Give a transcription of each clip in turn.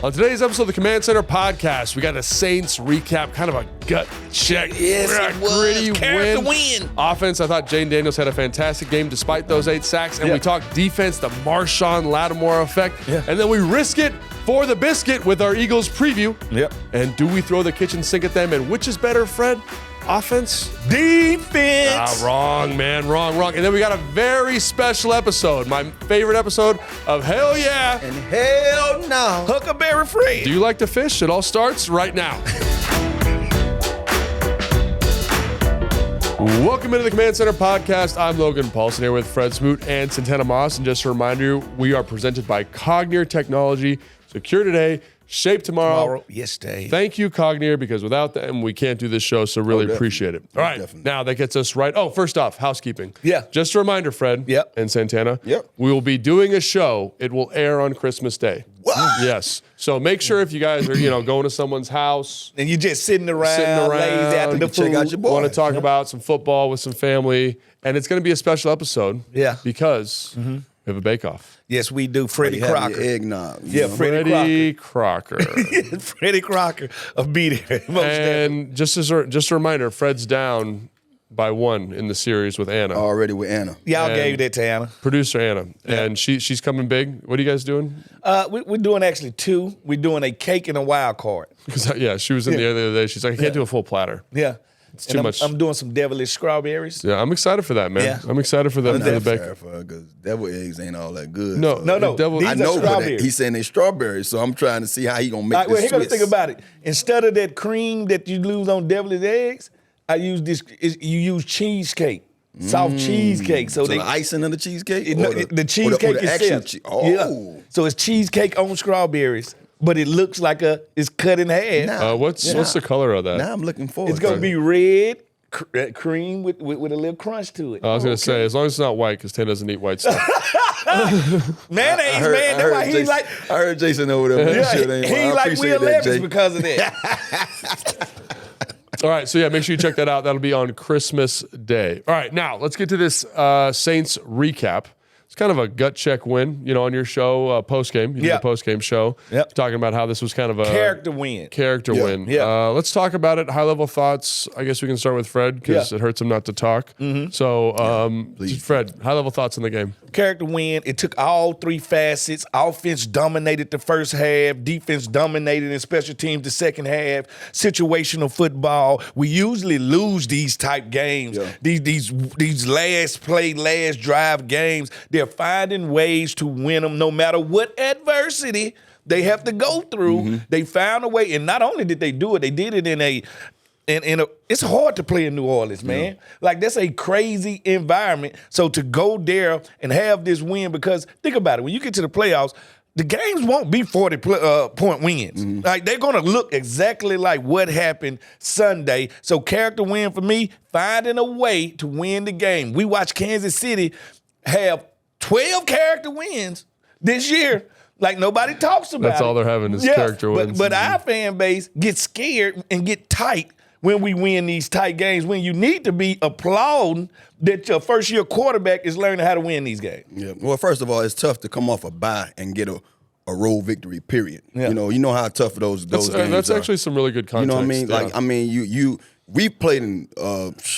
On today's episode of the Command Center podcast, we got a Saints recap, kind of a gut check. Yes, it was. Gritty Character win. Offense, I thought Jane Daniels had a fantastic game despite those 8 sacks. And we talked defense, the Marshawn Lattimore effect. Yeah. And then we risk it for the biscuit with our Eagles preview. Yep. And do we throw the kitchen sink at them? And which is better, Fred? Offense? Defense. Wrong, man. Wrong. And then we got a very special episode, my favorite episode of Hell Yeah. And hell no. Huckleberry Fred. Do you like to fish? It all starts right now. Welcome into the Command Center podcast. I'm Logan Paulson here with Fred Smoot and Santana Moss. And just a reminder, we are presented by Cognier Technology. Secure today, shape tomorrow. Yes, Dave. Thank you, Cognier, because without them, we can't do this show, so really appreciate it. All right, Definitely. now that gets us right. Oh, first off, housekeeping. Yeah. Just a reminder, Fred Yep. and Santana. Yep. We will be doing a show. It will air on Christmas Day. What? Yes. So make sure if you guys are, going to someone's house, And you just sitting around, lazy after the check food. out your boy. want to talk about some football with some family, and it's going to be a special episode. Yeah. Because we have a bake-off. Yes, we do. Freddie You have your Crocker. eggnog. Yeah, Freddie Crocker. Freddie Crocker of Be There. Most definitely. And just a reminder, Fred's down by 1 in the series with Anna, Already with Anna. Y'all and- gave that to Anna. producer Anna, and she's coming big. What are you guys doing? We're doing actually 2. We're doing a cake and a wild card. Because she was in the other day. She's like, I can't do a full platter. Yeah. It's too much. I'm doing some devilish strawberries. Yeah, I'm excited for that, man. Yeah. I'm excited for the I'm bake. sorry for her because devil eggs ain't all that good. No, so- No. Devil- These I are know, but strawberries. he's saying they strawberries, so I'm trying to see how he gonna make All right, well, this here gotta twist. think about it. Instead of that cream that you lose on devilish eggs, I use this. You use cheesecake, soft cheesecake. So So the icing of the cheesecake? the cheesecake or the actual itself. Oh. Yeah. So it's cheesecake on strawberries, but it looks like it's cut in half. Nah. What's the color of that? Now I'm looking forward It's gonna to be it. red cream with a little crunch to it. I was gonna say, as long as it's not white, because Tan doesn't eat white stuff. Mayonnaise, man. That's why he Jason, like. I heard Jason over there. Yeah, Shit ain't he I like appreciate Will that, Levis Jay. because of that. All right, so make sure you check that out. That'll be on Christmas Day. All right, now let's get to this Saints recap. It's kind of a gut check win, on your show, post-game. You did Yeah. the post-game show. Yep. Talking about how this was kind of a Character win. character Yeah. win. Yeah. Let's talk about it. High-level thoughts. I guess we can start with Fred because Yeah. it hurts him not to talk. So, please. Fred, high-level thoughts on the game. Character win. It took all 3 facets. Offense dominated the first half. Defense dominated in special teams the second half. Situational football. We usually lose these type games. Yeah. These last play, last drive games. They're finding ways to win them no matter what adversity they have to go through. They found a way, and not only did they do it, they did it in a. It's hard to play in New Orleans, man. Like, that's a crazy environment. So to go there and have this win, because think about it, when you get to the playoffs, the games won't be 40-point wins. Like, they're going to look exactly like what happened Sunday. So character win for me, finding a way to win the game. We watched Kansas City have 12 character wins this year. Like, nobody talks about it. That's all they're having is character wins. But our fan base gets scared and get tight when we win these tight games, when you need to be applauding that your first-year quarterback is learning how to win these games. Yeah. Well, first of all, it's tough to come off a bye and get a road victory, period. Yeah. You know how tough those games That's are. actually some really good You context. know what I mean? Yeah. We played in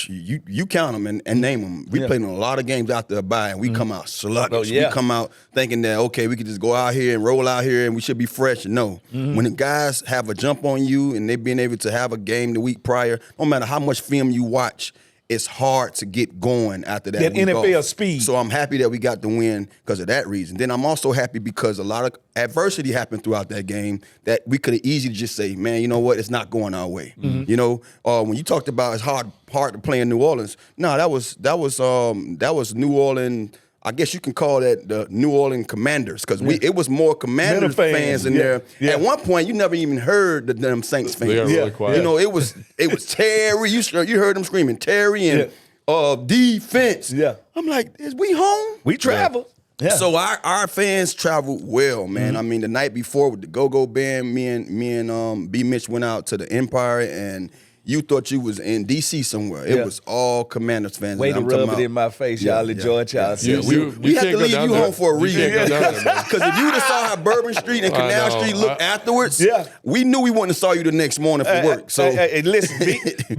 you count them and name them. We played in a lot of games after a bye, and we come out sluggish. Oh, yeah. We come out thinking that okay, we could just go out here and roll out here, and we should be fresh. No, when the guys have a jump on you and they being able to have a game the week prior, no matter how much film you watch, it's hard to get going after that. That week NFL off. speed. So I'm happy that we got the win because of that reason. Then I'm also happy because a lot of adversity happened throughout that game that we could have easily just say, man, you know what? It's not going our way. When you talked about it's hard to play in New Orleans. No, that was New Orleans. I guess you can call that the New Orleans Commanders because it was more Commanders Fans. fans in Yeah. there. Yeah. At one point, you never even heard the damn Saints fans. They got really quiet. It was Terry. You heard them screaming Terry and defense. Yeah. I'm like, is we home? We travel. Yeah. So our fans traveled well, man. I mean, the night before with the Go-Go Band, me and B Mitch went out to the Empire, and you thought you was in D.C. somewhere. It was all Commanders fans. Way And to I'm talking rub it about- in my face. Y'all enjoy it yourselves. We have can't to go leave down you there. home for a You reason. can't go down there, man. Because if you would have saw how Bourbon Street and I Canal know. Street looked afterwards, Yeah. we knew we wouldn't have saw you the next morning for work. So Hey, listen,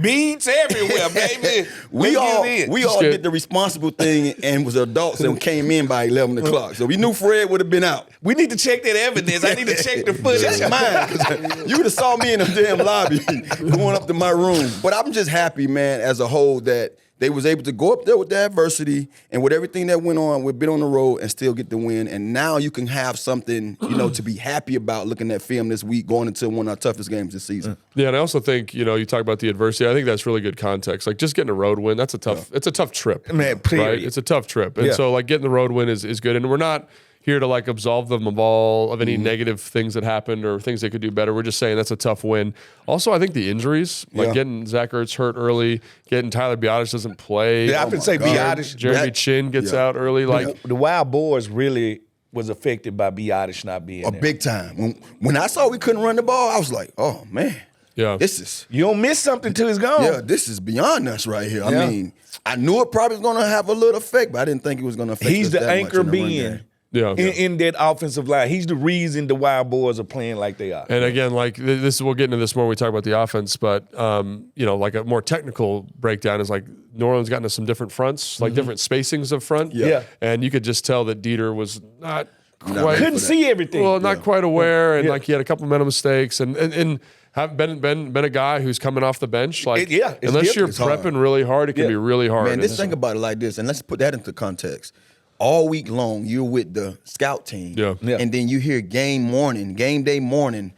beats everywhere, baby. we all Just did the responsible thing and was adults and came in by 11 o'clock. So we knew Fred would have been out. We need to check that evidence. I need to check the footage. Check mine, 'cause you would have saw me in the damn lobby going up to my room. But I'm just happy, man, as a whole, that they was able to go up there with the adversity and with everything that went on. We've been on the road and still get the win. And now you can have something, to be happy about looking at film this week going into one of our toughest games this season. Yeah, and I also think, you talk about the adversity. I think that's really good context. Like just getting a road win, it's a tough trip. Man, period. Right? It's a tough trip. And Yeah. so like getting the road win is good. And we're not here to like absolve them of any negative things that happened or things they could do better. We're just saying that's a tough win. Also, I think the injuries, like Yeah. getting Zach Ertz hurt early, getting Tyler Biotis doesn't play. Yeah, I can say Biotis. Jeremy Chin gets out early. Like The Wild Boars really was affected by Biotis not being there. Big time. When I saw we couldn't run the ball, I was like, oh, man. Yeah. This is You don't miss something till it's gone. Yeah, this is beyond us right here. Yeah. I mean, I knew it probably was going to have a little effect, but I didn't think it was going to affect He's us the that much anchor in the run being game. Yeah. in that offensive line. He's the reason the Wild Boars are playing like they are. And again, like this, we'll get into this more when we talk about the offense. But like a more technical breakdown is like New Orleans got into some different fronts, like different spacings of front. Yeah. And you could just tell that Dieter was not quite Couldn't see everything. well, not quite aware, and Yeah. like he had a couple of mental mistakes, and have been a guy who's coming off the bench. Like It's unless you're different. prepping really hard, it can Yeah. be really hard. Man, And just think about it like this, and let's put that into context. All week long, you're with the scout team, Yeah. Yeah. and then you hear game day morning,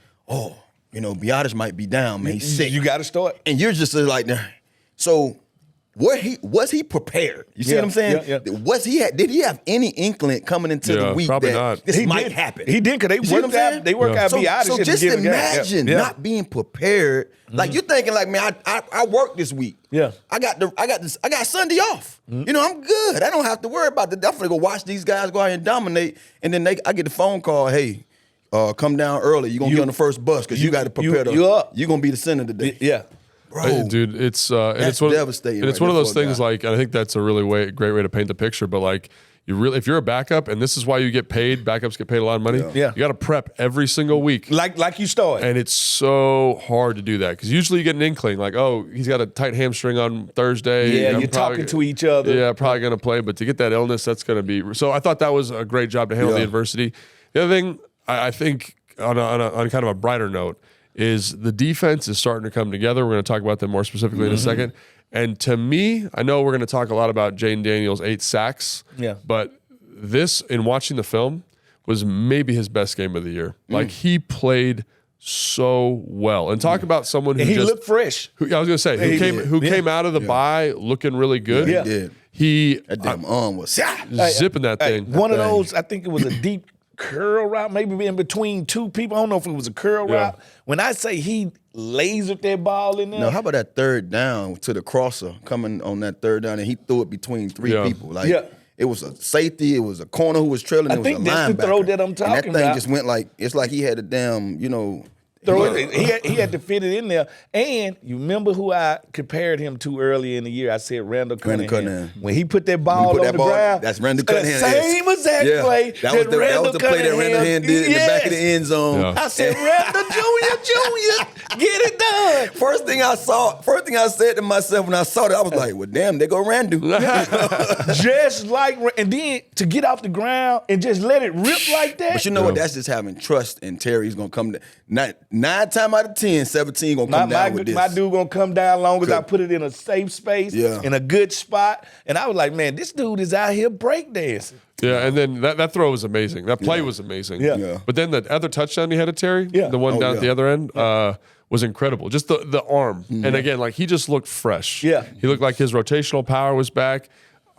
Biotis might be down, man, he's sick. You got to start. And you're just like, nah. So was he prepared? You see Yeah, what I'm saying? yeah. Did he have any inkling coming into Yeah, the week probably that not. this He might did. happen? He did because You see what I'm saying? they work out So Biotis so at the just beginning of the game. imagine Yeah. not being prepared. Like you're thinking, like, man, I worked this week. Yeah. I got Sunday off. I'm good. I don't have to worry about that. I'm gonna go watch these guys go out and dominate, and then I get the phone call, hey, come down early. You're gonna be on the first bus because you got to prepare. you up. You're gonna be the center today. Yeah. Bro, Dude, it's and That's it's one devastating and it's right one of there those for a things. guy. Like, and I think that's a really great way to paint the picture. But like, if you're a backup, and this is why you get paid. Backups get paid a lot of money. Yeah. You got to prep every single week. Like you started. And it's so hard to do that because usually you get an inkling like, oh, he's got a tight hamstring on Thursday. Yeah, I'm you're probably- talking to each other. Yeah, probably going to play. But to get that illness, that's going to be. So I thought that was a great job to handle the Yeah. adversity. The other thing I think on kind of a brighter note is the defense is starting to come together. We're going to talk about them more specifically in a second. And to me, I know we're going to talk a lot about Jaden Daniels' 8 sacks. Yeah. But this, in watching the film, was maybe his best game of the year. Like he played so well. And talk about someone who And he just looked fresh. I was gonna say He who did. came out of the bye looking really good. Yeah. He did. He That damn arm was zipping that Hey, thing. one of those, I think it was a deep curl route, maybe in between two people. I don't know if it was a curl Yeah. route. When I say he lasered that ball in there, Now, how about that third down to the crosser coming on that third down, and he threw it between three Yeah. people? Like, Yeah. it was a safety, it was a corner who was trailing, I it was think a that's the linebacker. throw that I'm and talking that thing about. just went like, it's like he had a damn, throw it. He had to fit it in there. And you remember who I compared him to earlier in the year? I said Randall Cunningham. Cunningham. When he put that ball put on that the ball- ground, that's Randall Cunningham. Same exact Yeah. play. That was the play that Randall Hand did in the back of the end zone. Yeah. I said, Randall Jr., get it done. First thing I said to myself when I saw that, I was like, well, damn, there go Randall. Just like, and then to get off the ground and just let it rip like that. But you know what? That's just having trust in Terry's gonna come. Nine times out of 10, 17 gonna come down with this. My dude gonna come down long as I put it in a safe space, Yeah. in a good spot. And I was like, man, this dude is out here breakdancing. Yeah, and then that throw was amazing. That play was amazing. Yeah. Yeah. But then the other touchdown he had at Terry, Yeah. the one Oh, down yeah. at the other end, was incredible. Just the arm. And again, like he just looked fresh. Yeah. He looked like his rotational power was back.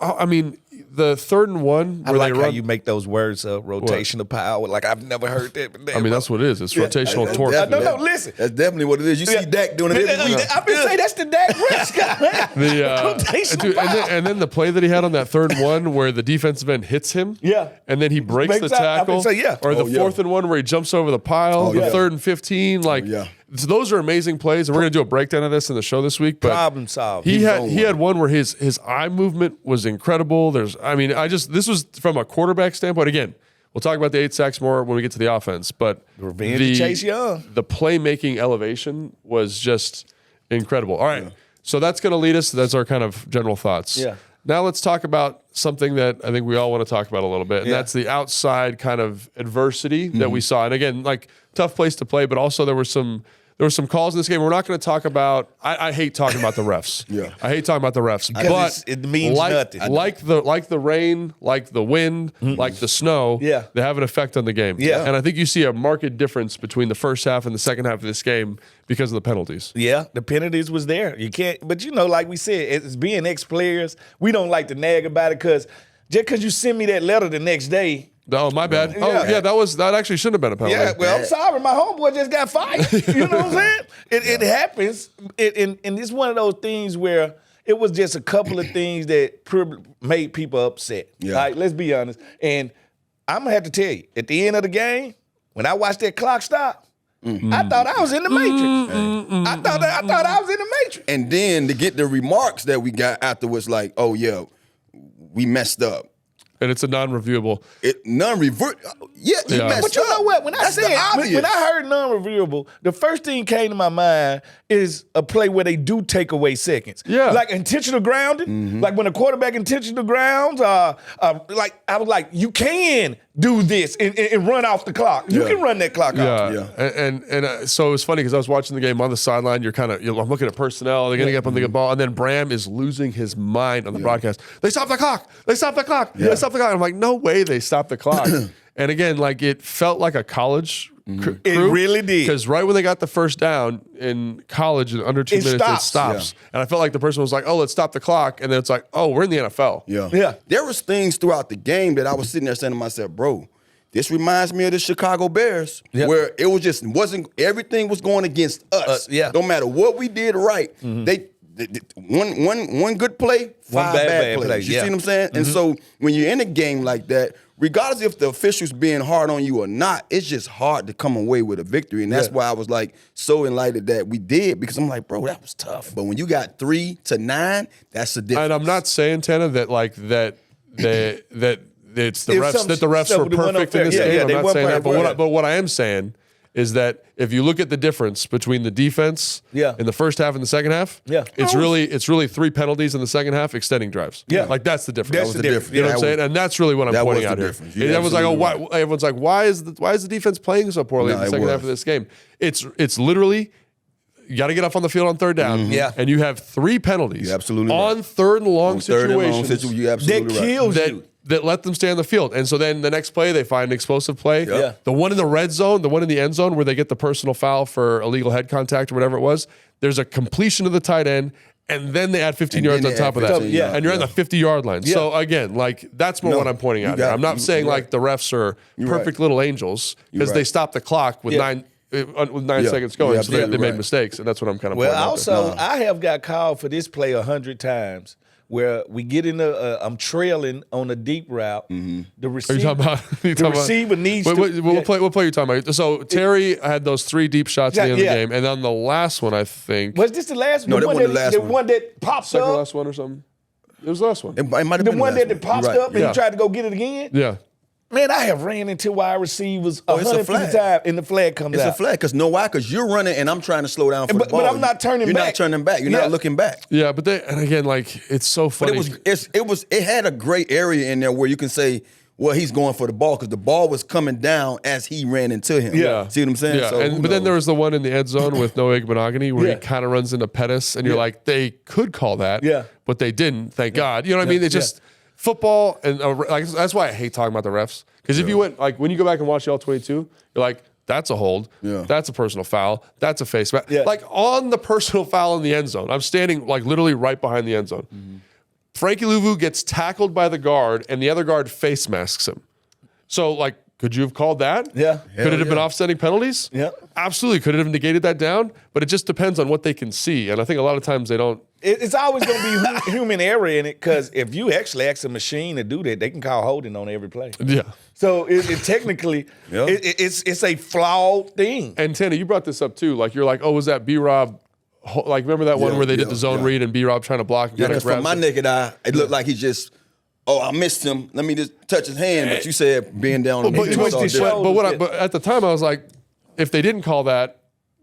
I mean, the 3rd and 1 I where like they how run. you make those words rotational power. Like I've never heard that. I mean, that's what it is. It's rotational torque. No, listen. That's definitely what it is. You see Dak doing it every week. I've been saying that's the Dak Prescott, man. Dude, and then the play that he had on that 3rd and 1 where the defensive end hits him. Yeah. And then he breaks the Breaks out. I tackle. would say, yeah. Or the Oh, yeah. 4th and 1 where he jumps over the pile. The yeah. 3rd and 15. Like, yeah. so those are amazing plays. And we're going to do a breakdown of this in the show this week. But Problem solved. He He's had on he one. had one where his eye movement was incredible. This was from a quarterback standpoint. Again, we'll talk about the 8 sacks more when we get to the offense. But Revenge of Chase Young. the playmaking elevation was just incredible. All right. So that's going to lead us. That's our kind of general thoughts. Yeah. Now let's talk about something that I think we all want to talk about a little bit. And Yeah. that's the outside kind of adversity that we saw. And again, like tough place to play, but also there were some calls in this game. We're not going to talk about. I hate talking about the refs. Yeah. I hate talking about the refs. Because But it means nothing. Like the rain, like the wind, like the snow. Yeah. They have an effect on the game. Yeah. And I think you see a marked difference between the first half and the second half of this game because of the penalties. Yeah, the penalties was there. You can't, but like we said, as being ex-players, we don't like to nag about it because just because you send me that letter the next day. Oh, my bad. Oh, Yeah. yeah, that actually shouldn't have been a penalty. Yeah, well, I'm sorry, my homeboy just got fired. You know what I'm saying? It happens, and it's one of those things where it was just a couple of things that made people upset. Yeah. Like, let's be honest. And I'm gonna have to tell you, at the end of the game, when I watched that clock stop, I thought I was in the Matrix. I thought I was in the Matrix. And then to get the remarks that we got afterwards, like, oh yeah, we messed up. And it's a non-reviewable. None revert. Yeah, he Yeah. messed But you up. know what? When I That's the said obvious. when I heard non-reviewable, the first thing came to my mind is a play where they do take away seconds. Yeah. Like intentional grounding. Like when a quarterback intentional grounds, like I was like, you can do this and run off the clock. You Yeah. can run that clock off. Yeah, and so it was funny because I was watching the game on the sideline. I'm looking at personnel. They're gonna get up on the ball, and then Bram is losing his mind on the broadcast. They stopped the clock. They stopped the clock. They stopped the clock. I'm like, no way they stopped the clock. And again, like it felt like a college. Crew, It really did. Because right when they got the first down in college in under 2 It minutes, stops. it stops. And I felt like the person was like, "Oh, let's stop the clock," and then it's like, "Oh, we're in the NFL." Yeah. Yeah. There was things throughout the game that I was sitting there saying to myself, bro, this reminds me of the Chicago Bears, Yeah. where it was just wasn't everything was going against us. Yeah. No matter what we did right, they one good play, five bad plays. play, You yeah. see what I'm saying? And so when you're in a game like that, regardless if the officials being hard on you or not, it's just hard to come away with a victory. And that's Yeah. why I was like so enlightened that we did, because I'm like, bro, that was tough. But when you got 3-9, that's the difference. And I'm not saying, Tana, that like that it's the If refs some that the refs stuff were would've went perfect up in this there. Yeah, game. yeah, I'm they not were saying that, perfect. but what I am saying is that if you look at the difference between the defense Yeah. in the first half and the second half, Yeah. it's really 3 penalties in the second half, extending drives. Yeah. Like that's the difference. That's the difference. You know what I'm That saying? And that's really what I'm that pointing was out the here. difference. And You're everyone's like, oh, absolutely everyone's like, why is the defense playing so poorly in No, the it second half was. of this game? It's literally. You got to get up on the field on third down. Yeah. And you have 3 penalties You're absolutely on right. third and long On third and long situations situ- you're absolutely That right. kills that you. that let them stay on the field. And so then the next play, they find an explosive play. Yeah. The one in the red zone, the one in the end zone where they get the personal foul for illegal head contact or whatever it was. There's a completion of the tight end, and then they add 15 And yards then on they top add of that. 15 yards, And you're on yeah. the 50-yard line. Yeah. So again, like that's more No, what I'm pointing you out here. got I'm it. not saying You're like right. the refs are You're perfect right. little angels because You're they right. stopped the clock with Yeah. 9 Yeah. seconds going. You're So they absolutely made right. mistakes, and that's what I'm kind of Well, pointing out there. also, I have got called for this play 100 times where we get in I'm trailing on a deep route. The Are you receiver, talking about? the receiver needs to. What play are you talking about? So Terry had those 3 deep shots at the end of Yeah. the game, and on the last one, I think Was this the last one? No, that one wasn't the last the one. one that popped second up? last one or something. It was the last one. It might have The been one last that popped You're right. up and Yeah. he tried to go get it again? Yeah. Man, I have ran into wide receivers Oh, it's a 150 flag. times and the flag comes It's out. a flag because no why? Because you're running and I'm trying to slow down for But- the ball. but I'm not turning You're back. not turning back. You're Yeah. not looking back. Yeah, but and again, like it's so But funny. it had a gray area in there where you can say, well, he's going for the ball because the ball was coming down as he ran into him. Yeah. See what I'm saying? Yeah, So, who but then knows? there was the one in the end zone with Noah Igbenogany where Yeah. he kind of runs into Pettis, and you're like, they could call that, Yeah. but they didn't. Thank God. You know what I mean? It's just football, and like that's why I hate talking about the refs. Because if you went like when you go back and watch the All-22, you're like, that's a hold, Yeah. that's a personal foul, that's a face mask. Yeah. Like on the personal foul in the end zone, I'm standing like literally right behind the end zone. Frankie Louvu gets tackled by the guard, and the other guard face masks him. So, like, could you have called that? Yeah. Could it have been offsetting penalties? Yeah. Absolutely. Could it have negated that down? But it just depends on what they can see. And I think a lot of times they don't. It's always going to be human error in it because if you actually ask a machine to do that, they can call holding on every play. Yeah. So it technically, Yeah. it's a flawed thing. And Tanner, you brought this up too. Like, you're like, oh, was that B-Rob? Like, remember that one Yeah, where they did yeah, the zone yeah. read and B-Rob trying to block? And Yeah, kinda because from grabs my it? naked eye, it looked like he just, I missed him. Let me just touch his hand. But you said being down on But, the twist all his different. shoulder. but at the time, I was like, if they didn't call that,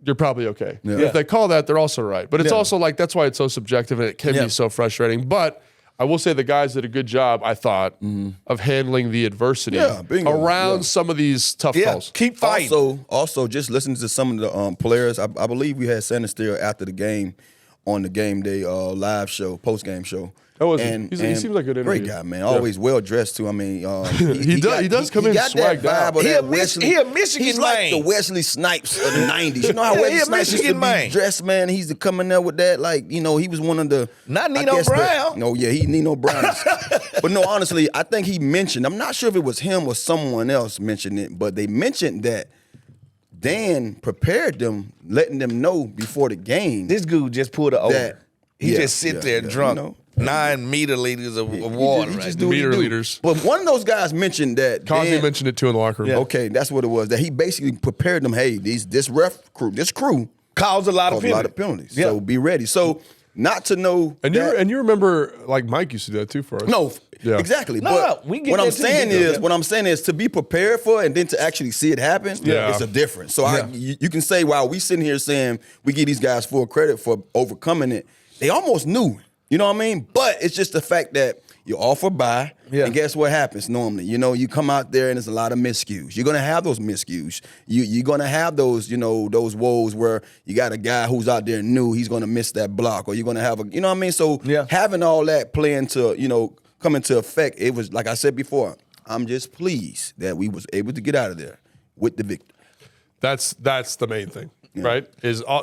you're probably okay. Yeah. If they call that, they're also right. But it's Yeah. also like, that's why it's so subjective and it can Yeah. be so frustrating. But I will say the guys did a good job, I thought, of handling the adversity Yeah, bingo. around Yeah. some of these tough Yeah, calls. keep fighting. Also, just listening to some of the players. I believe we had Sanders Steele after the game on the game day live show, post game show. That was- he seems like a good great interview. guy, man. Yeah. Always well dressed too. I mean, He does come in got swagged that out. vibe of He that a Mich- Wesley. he a Michigan He's like man. the Wesley Snipes of the '90s. You know how Yeah, Wesley he a Snipes used to Michigan be man. dressed, man. He's coming there with that, like he was one of the Not I Nino guess Brown. No, yeah, he Nino Brown. But no, honestly, I think he mentioned. I'm not sure if it was him or someone else mentioned it, but they mentioned that Dan prepared them, letting them know before the game. This dude just pulled it over. That- He yeah, just sit yeah, there yeah, drunk. you know. 9 meter liters of water. He right just there. do what he Meter do. leaders. But one of those guys mentioned that Cosby Dan- mentioned it too in the locker room. Yeah. Okay, that's what it was. That he basically prepared them. Hey, this crew Caused a lot of caused a lot of penalties. penalties. Yeah. So be ready. So not to know And you remember, like, Mike used to do that too for us. no, Yeah. exactly. No, but no, we get what that I'm too, saying we get is, that. what I'm saying is to be prepared for it and then to actually see it happen. Yeah. It's a difference. So Yeah. you can say while we sitting here saying we give these guys full credit for overcoming it, they almost knew. You know what I mean? But it's just the fact that you're off a bye, Yeah. and guess what happens normally? You come out there and there's a lot of miscues. You're gonna have those miscues. You're gonna have those, those woes where you got a guy who's out there new, he's gonna miss that block, or you're gonna have you know what I mean? So Yeah. having all that play into, come into effect, it was like I said before, I'm just pleased that we was able to get out of there with the victory. That's the main thing, right?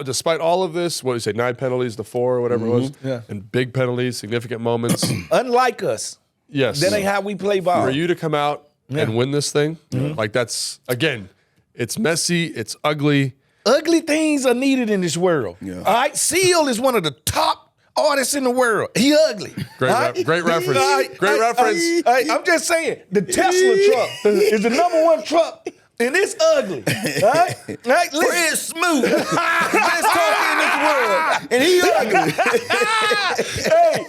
Despite all of this, what do you say, 9 penalties to 4 or whatever it was, Yeah. and big penalties, significant moments. Unlike us, Yes. that ain't how we play ball. For you to come out and win this thing, like that's, again, it's messy, it's ugly. Ugly things are needed in this world. Yeah. All right, Seal is one of the top artists in the world. He ugly. Great All great reference. All right, Great reference. all right, I'm just saying, the Tesla truck is the #1 truck, and it's ugly. All right, all right. Listen. Fred Smoot, best talker in this world, and he ugly. hey,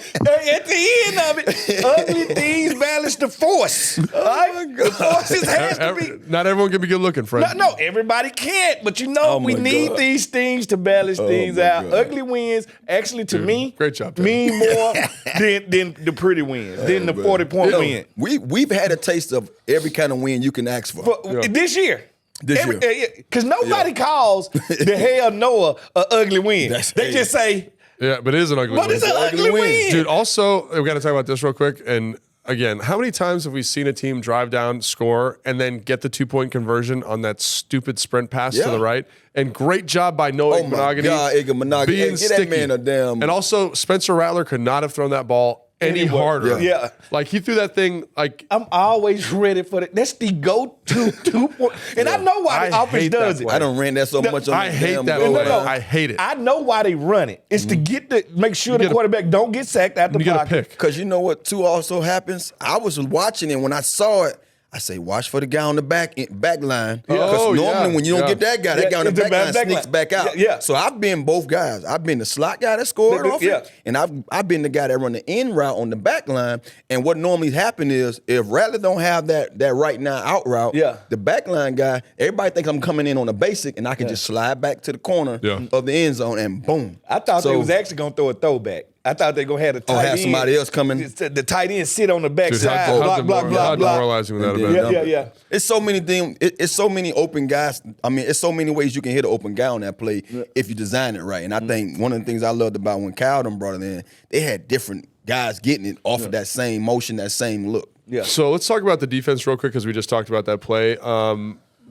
at the end of it, ugly things balance the force. All right? The forces has to be. Not everyone can be good looking, Fred. No, everybody can't, but Oh we my need God. these things to balance things my out. God. Ugly wins, actually, to me, great job, Tanner. mean more than the pretty wins, than the 40-point win. We've had a taste of every kind of win you can ask for. But this year. This year. Because nobody calls the hell Noah an ugly win. They just say, Yeah, but it is an ugly but win. it's an ugly win. Dude, also, we got to talk about this real quick. And again, how many times have we seen a team drive down, score, and then get the 2-point conversion on that stupid sprint pass to Yeah. the right? And great job by Noah Oh my Igbenogany God, Igbenogany. being Hey, get that sticky. man a damn- And also, Spencer Rattler could not have thrown that ball any Anywhere. harder. Yeah. Like, he threw that thing, like, I'm always ready for that. That's the go-to 2-point. And I know why the I offense hate that does it. play. I don't ran that so much on I the hate damn that goal play. line. I hate it. I know why they run it. It's to make sure the get a- quarterback don't get sacked out the you get a pocket. pick. Because you know what, too, also happens? I was watching it. When I saw it, I say, watch for the guy on the back line. Because Oh, normally yeah, when you don't yeah. get that guy, that Yeah, guy on the it's the back line back sneaks line. back out. Yeah. So I've been both guys. I've been the slot guy that scored off Yeah. it, and I've been the guy that run the in route on the back line. And what normally happens is if Rattler don't have that right now out route, Yeah. the back line guy, everybody thinks I'm coming in on the basic, and I can just slide back to the corner Yeah. of the end zone, and boom. I thought they So- was actually going to throw a throwback. I thought they were going to have the tight have end. somebody else coming. The tight end sit on the back dude, side, how block, block, block, block. demoralizing would that have And been? then Yeah, dump yeah, it. yeah. It's so many things. It's so many open guys. I mean, it's so many ways you can hit an open guy on that play if you design it right. And I think one of the things I loved about when Cowden brought it in, they had different guys getting it off of that same motion, that same look. Yeah. So let's talk about the defense real quick because we just talked about that play.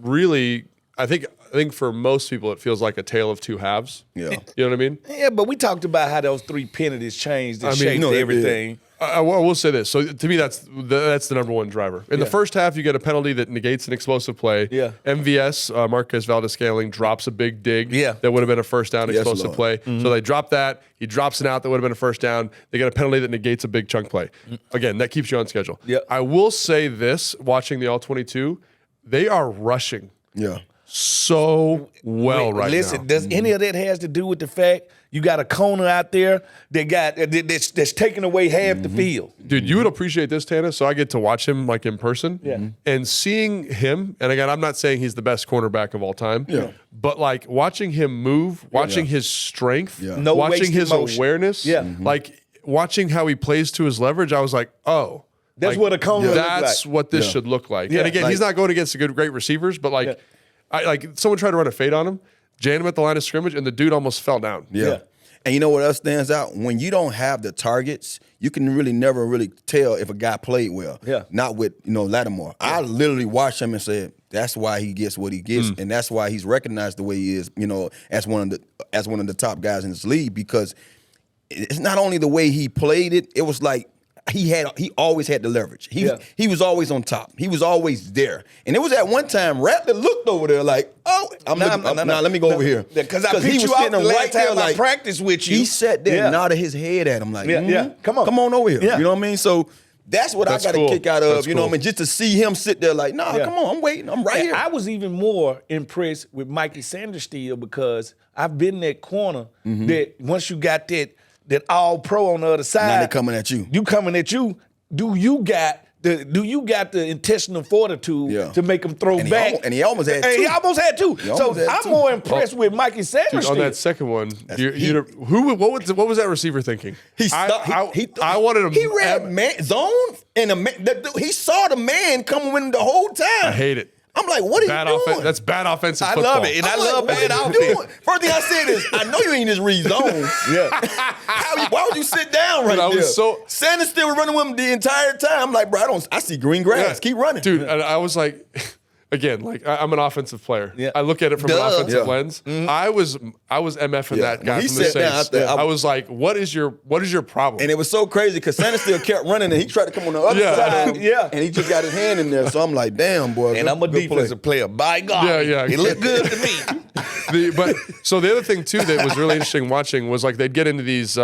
Really, I think for most people it feels like a tale of two halves. Yeah. You know what I mean? Yeah, but we talked about how those 3 penalties changed and shaped no, they did. everything. I will say this. So to me, that's the number one driver. In the first half, you get a penalty that negates an explosive play. Yeah. MVS, Marquez Valdez-Scantling, drops a big dig. Yeah. That would have been a first down explosive Lord. play. So they drop that. He drops it out. That would have been a first down. They get a penalty that negates a big chunk play. Again, that keeps you on schedule. Yeah. I will say this, watching the All-22, they are rushing Yeah. so well right Listen, now. does any of that has to do with the fact you got a corner out there that's taking away half the field? Dude, you would appreciate this, Tana. So I get to watch him like in person. Yeah. And seeing him, and again, I'm not saying he's the best cornerback of all time. Yeah. But like watching him move, watching his strength, Yeah. No watching wasted his motion. awareness, Yeah. like watching how he plays to his leverage, I was like, oh. That's like, what a corner looks That's like. what this Yeah. should look like. Yeah. And again, he's Like- not going against great receivers, but like, Yeah. like someone tried to run a fade on him, jammed him at the line of scrimmage, and the dude almost fell down. Yeah. And you know what else stands out? When you don't have the targets, you can never really tell if a guy played well. Yeah. Not with, Lattimore. I literally watched him and said, that's why he gets what he gets, and that's why he's recognized the way he is, as one of the top guys in this league, because it's not only the way he played it, it was like he always had the leverage. He was always on top. He was always there. And it was at one time Rattler looked over there like, oh, let me go over here. Because I picked you out the last time I practiced with you. He sat there Yeah. and nodded his head at him like, Yeah. Come on. come on over here. Yeah. You know what I mean? So that's what That's I got cool. a kick out of. That's You know what I cool. mean? Just to see him sit there like, nah, Yeah. come on, I'm waiting. I'm right And here. I was even more impressed with Mikey Sanders still because I've been in that corner that once you got that all pro on the other side. Now they coming at you. You coming at you. Do you got the intestinal fortitude to make him throw And he back? he almost had And two. he almost had two. He So almost had I'm two. more impressed with Mikey Sanders Dude, on still. that second one, what was that receiver thinking? I wanted him. He ran man zone and he saw the man coming the whole time. I hate it. I'm like, what are Bad you doing? offense. That's bad offensive I football. love it. And I I'm love like, bad what are you offense. doing? First thing I said is, I know you ain't just read zone. Why would you sit down right Dude, I there? was so- Sanders still was running with him the entire time. I'm like, bro, I see green grass. Yeah. Keep running. Dude. And I was like, again, like I'm an offensive player. Yeah. I look at it from Duh. an offensive Yeah. lens. I was MFing Yeah. that guy When he from the sat down Saints. out there, I was like, what is your problem? And it was so crazy because Sanders still kept running and he tried to come on the other Yeah. side. Yeah. And he just got his hand in there. So I'm like, damn, boy. And I'm a good play. defensive player. By God. Yeah. It looked good to me. But so the other thing too that was really interesting watching was like they'd get into these.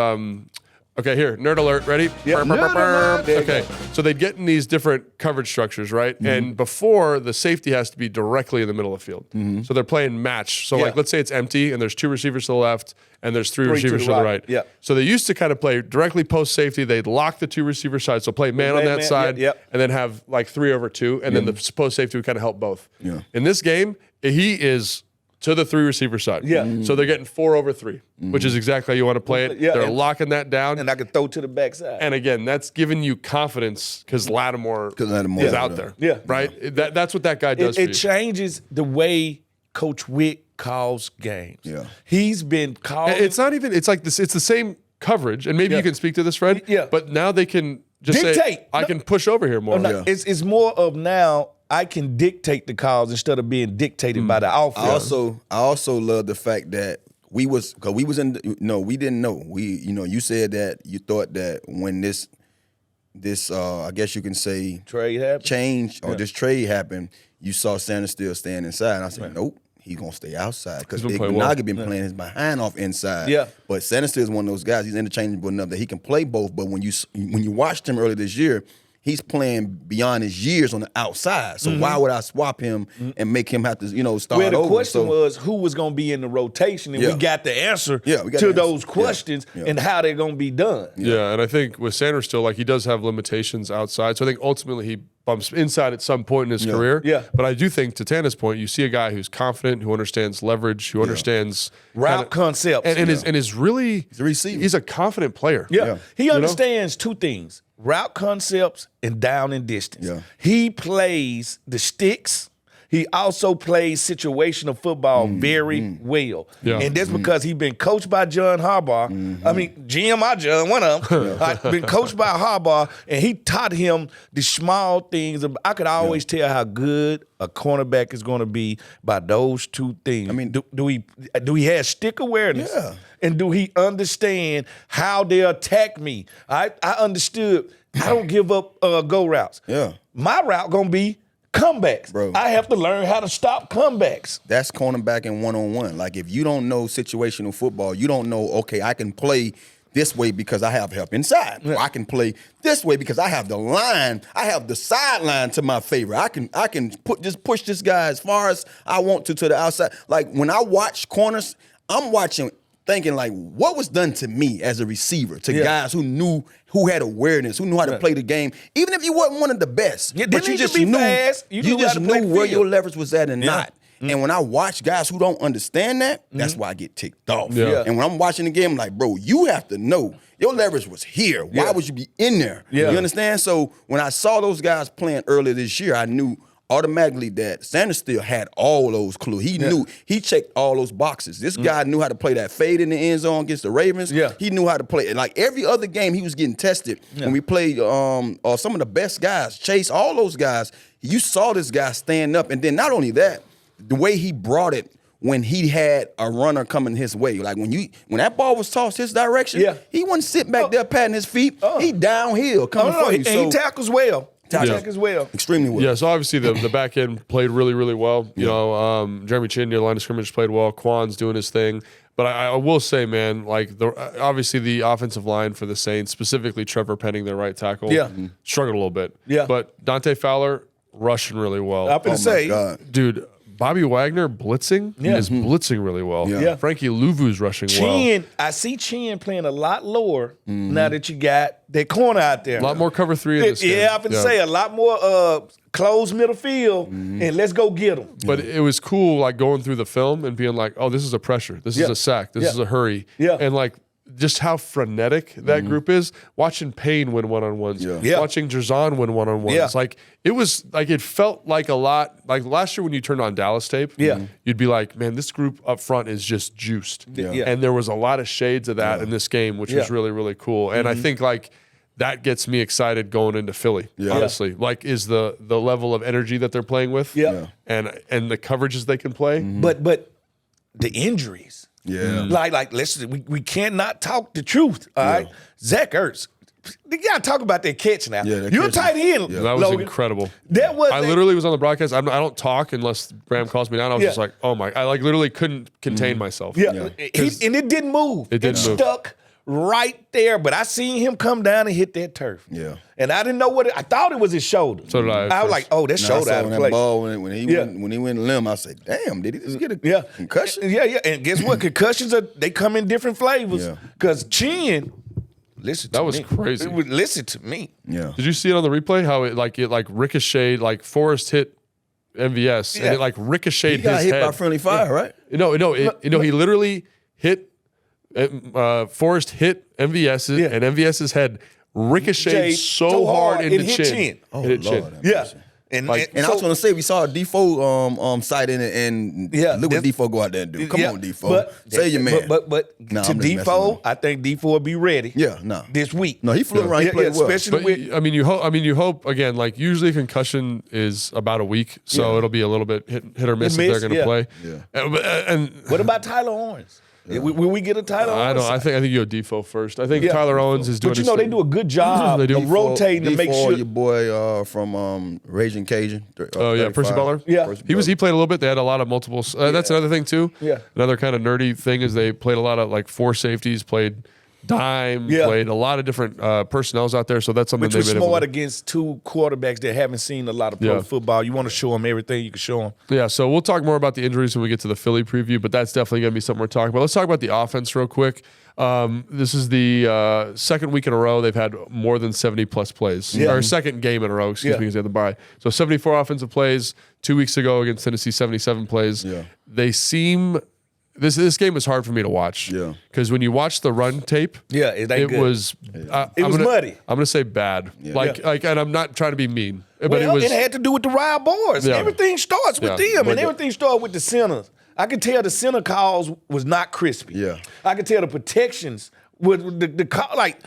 Okay, here, nerd alert, ready? Yeah, nerd alert. There you Okay, so they'd get in these different coverage structures, right? Mm-hmm. And before, the safety has to be directly in the middle of the field. Mm-hmm. So they're playing match. So Yeah. like, let's say it's empty and there's two receivers to the left and there's three to receivers the to the right. right. Yeah. So they used to kind of play directly post safety. They'd lock the two receiver sides, so play man on that man, side, yeah. and then have like 3 over 2, and then the post safety would kind of help both. Yeah. In this game, he is to the 3 receiver side. Yeah. Mhm. So they're getting 4 over 3, which is exactly how you want to play it. Yeah, They're and- locking that down. And I could throw to the backside. And again, that's giving you confidence because Lattimore Lattimore is is out there. there. Yeah. Right? That's what that guy does it for you. changes the way Coach Wick calls games. Yeah. He's been calling. It's not even, it's like this, it's the same coverage. And maybe Yeah. you can speak to this, Fred. Yeah. But now they can just say, Dictate. I can push over here more. No, it's more of now I can dictate the calls instead of being dictated by the offense. I also love the fact that we didn't know. You said that you thought that when this I guess you can say Trade happened. change or this trade happened, you saw Sanders still staying inside. And I said, nope, he's gonna stay outside because He's been playing well. Igbenogany been playing his behind off inside. Yeah. But Sanders still is one of those guys. He's interchangeable enough that he can play both. But when you watched him earlier this year, he's playing beyond his years on the outside. So why would I swap him and make him have to start Well, the over? question So- was who was going to be in the rotation, and Yeah. we got the answer Yeah, we got to the those answer. questions Yeah. and how they're going to be done. Yeah, and I think with Sanders still, like he does have limitations outside. So I think ultimately he bumps inside at some point in his career. Yeah. But I do think to Tana's point, you see a guy who's confident, who understands leverage, who understands Route concepts. and is really a receiver. He's a confident player. Yeah. He know? understands two things: route concepts and down and distance. Yeah. He plays the sticks. he also plays situational football very well. Yeah. And that's because he's been coached by John Harbaugh. I mean, GM John, one of them. Been coached by Harbaugh, and he taught him the small things. I could always tell how good a cornerback is going to be by those two things. I mean, do he have stick awareness? Yeah. And do he understand how they attack me? I understood. I don't give up go routes. Yeah. My route gonna be comebacks. Bro. I have to learn how to stop comebacks. That's cornerback in one-on-one. Like, if you don't know situational football, you don't know, okay, I can play this way because I have help inside. Or I can play this way because I have the line, I have the sideline to my favor. I can push this guy as far as I want to the outside. Like, when I watch corners, I'm watching thinking, like, what was done to me as a receiver, to guys who had awareness, who knew how to play the game, even if you wasn't one of the best. Yeah, but didn't you need just to be knew, fast. You knew how just to play knew the where field. your leverage was at and not. And when I watch guys who don't understand that, that's why I get ticked off. Yeah. And when I'm watching the game, I'm like, bro, you have to know your leverage was here. Why would you be in there? Yeah. You understand? So when I saw those guys playing earlier this year, I knew automatically that Sanders still had all those clues. He knew, he checked all those boxes. This guy knew how to play that fade in the end zone against the Ravens. Yeah. He knew how to play it. Like, every other game, he was getting tested. When we played some of the best guys, Chase, all those guys, you saw this guy stand up. And then not only that, the way he brought it when he had a runner coming his way. Like, when that ball was tossed his direction, he wasn't sitting back there patting his feet. He downhill coming for you. And he tackles well. Tackles well. Extremely well. Yeah, so obviously the back end played really, really well. You know, Jeremy Chin, near the line of scrimmage, played well. Quan's doing his thing. But I will say, man, like, obviously the offensive line for the Saints, specifically Trevor Penning, their right tackle, struggled a little bit. Yeah. But Dante Fowler rushing really well. I'm gonna say, Dude, Bobby Wagner blitzing is blitzing really well. Yeah. Frankie Luvu's rushing Chin, I see Chin playing a lot lower now that you got that corner out there. well. A lot more cover three in this game. Yeah, I'm gonna say a lot more closed middle field, and let's go get them. But it was cool, like, going through the film and being like, oh, this is a pressure. This is a sack. This is a hurry. Yeah. And, like, just how frenetic that group is. Watching Payne win one-on-ones. Yeah. Watching Jerzon win one-on-ones. Yeah. Like, it was, like, it felt like a lot. Like, last year when you turned on Dallas tape, you'd be like, man, this group up front is just juiced. Yeah. And there was a lot of shades of that in this game, which was really, really cool. And I think, like, that gets me excited going into Philly, honestly. Like, is the level of energy that they're playing with and the coverages they can play. But the injuries. Yeah. Like we cannot talk the truth. All right. Zach Ertz. You gotta talk about that catch now. Yeah, that You're a catch. tight end. That was Logan. incredible. That was I literally was on the broadcast. I don't talk unless Bram calls me down. I was Yeah. just like, oh my! I like literally couldn't contain myself. Yeah. And it didn't move. It didn't move. Stuck right there. But I seen him come down and hit that turf. Yeah. And I didn't know I thought it was his shoulder. So did I at I was first. like, oh, that Now, I shoulder saw out when of that place. ball when he went limb, I said, damn, did he just get a concussion? Yeah. And guess what? Concussions they come in different flavors. Yeah. Because Chin, listen to That me. was crazy. Listen to me. Yeah. Did you see it on the replay? How it ricocheted, like Forrest hit MVS, and it like ricocheted He got his hit head. by friendly fire, right? No, he literally hit. Forrest hit MVS, and MVS's head ricocheted so hard into it hit Chin. Oh, It hit Lord. Chin. have Yeah. mercy. And And I was going to say, we saw a Defoe site in it, and look what Defoe go out there and do. Come on, Defoe. Say your man. But Nah, to I'm just messing with Defoe, him. I think Defoe will be ready. Yeah, no. This week. No, he flew around. He played well. Especially But with I mean, you hope again. Like, usually concussion is about a week, so it'll be a little bit hit or miss if they're going to play. Yeah. And what about Tyler Owens? Will we get a Tyler I Owens? don't. I think you go Defoe first. I think Tyler Owens is doing. But they do a good job They do. of rotating to make Defoe, sure. your boy from Raging Cajun. Oh yeah, Percy 35. Butler. Yeah. Percy He played a little bit. They had a lot of multiple. That's another thing too. Yeah. Another kind of nerdy thing is they played a lot of like four safeties. Played dime. Yeah. Played a lot of different personnels out there. So that's something Which they've was been able smart to. against two quarterbacks that haven't seen a lot of pro Yeah. football. You want to show them everything you can show them. Yeah, so we'll talk more about the injuries when we get to the Philly preview, but that's definitely going to be something we're talking about. Let's talk about the offense real quick. This is the second week in a row they've had more than 70-plus plays. Yeah. Or second game in a row, excuse Yeah. me, because they had the bye. So 74 offensive plays. 2 weeks ago against Tennessee, 77 plays. Yeah. They seem this game was hard for me to watch. Yeah. Because when you watch the run tape, Yeah, it ain't it good. was It was muddy. I'm gonna say bad. Like, and I'm not trying to be mean, but Well, it was. it had to do with the Wild Boys. Yeah. Everything starts with Yeah. them, But and everything started with the centers. I could tell the center calls was not crispy. Yeah. I could tell the protections with the call. Like,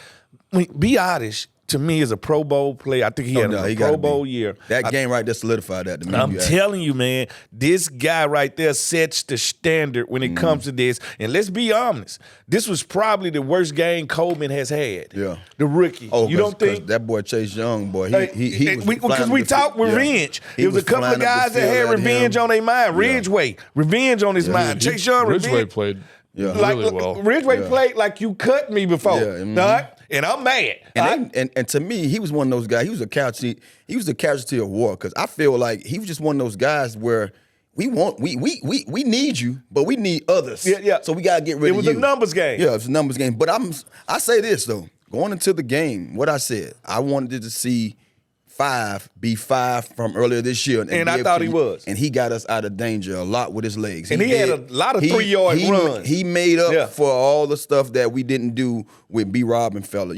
be honest. To me, as a Pro Bowl player, I think he had a Pro Bowl year. That game right there solidified that to me. I'm telling you, man, this guy right there sets the standard when it comes to this. And let's be honest, this was probably the worst game Coleman has had. Yeah. The rookie. Oh, you don't think? that boy Chase Young, boy, he was Because we talked revenge. He It was a couple of flying up guys the that had field at revenge him. on their mind. Ridgeway, revenge on his mind. Chase Young, Ridgeway revenge. played Yeah. really well. Ridgeway played like you cut me before. Yeah, mhm. Dog, and I'm mad. And to me, he was one of those guys. He was a casualty of war because I feel like he was just one of those guys where we need you, but we need others. Yeah. So we gotta get rid of you. It was a numbers game. Yeah, it's a numbers game. But I say this though, going into the game, what I said, I wanted to see 5 be 5 from earlier this year, And I thought he was. and he got us out of danger a lot with his legs. And he had a lot of 3-yard runs. He made up Yeah. for all the stuff that we didn't do with B. Rob and fella,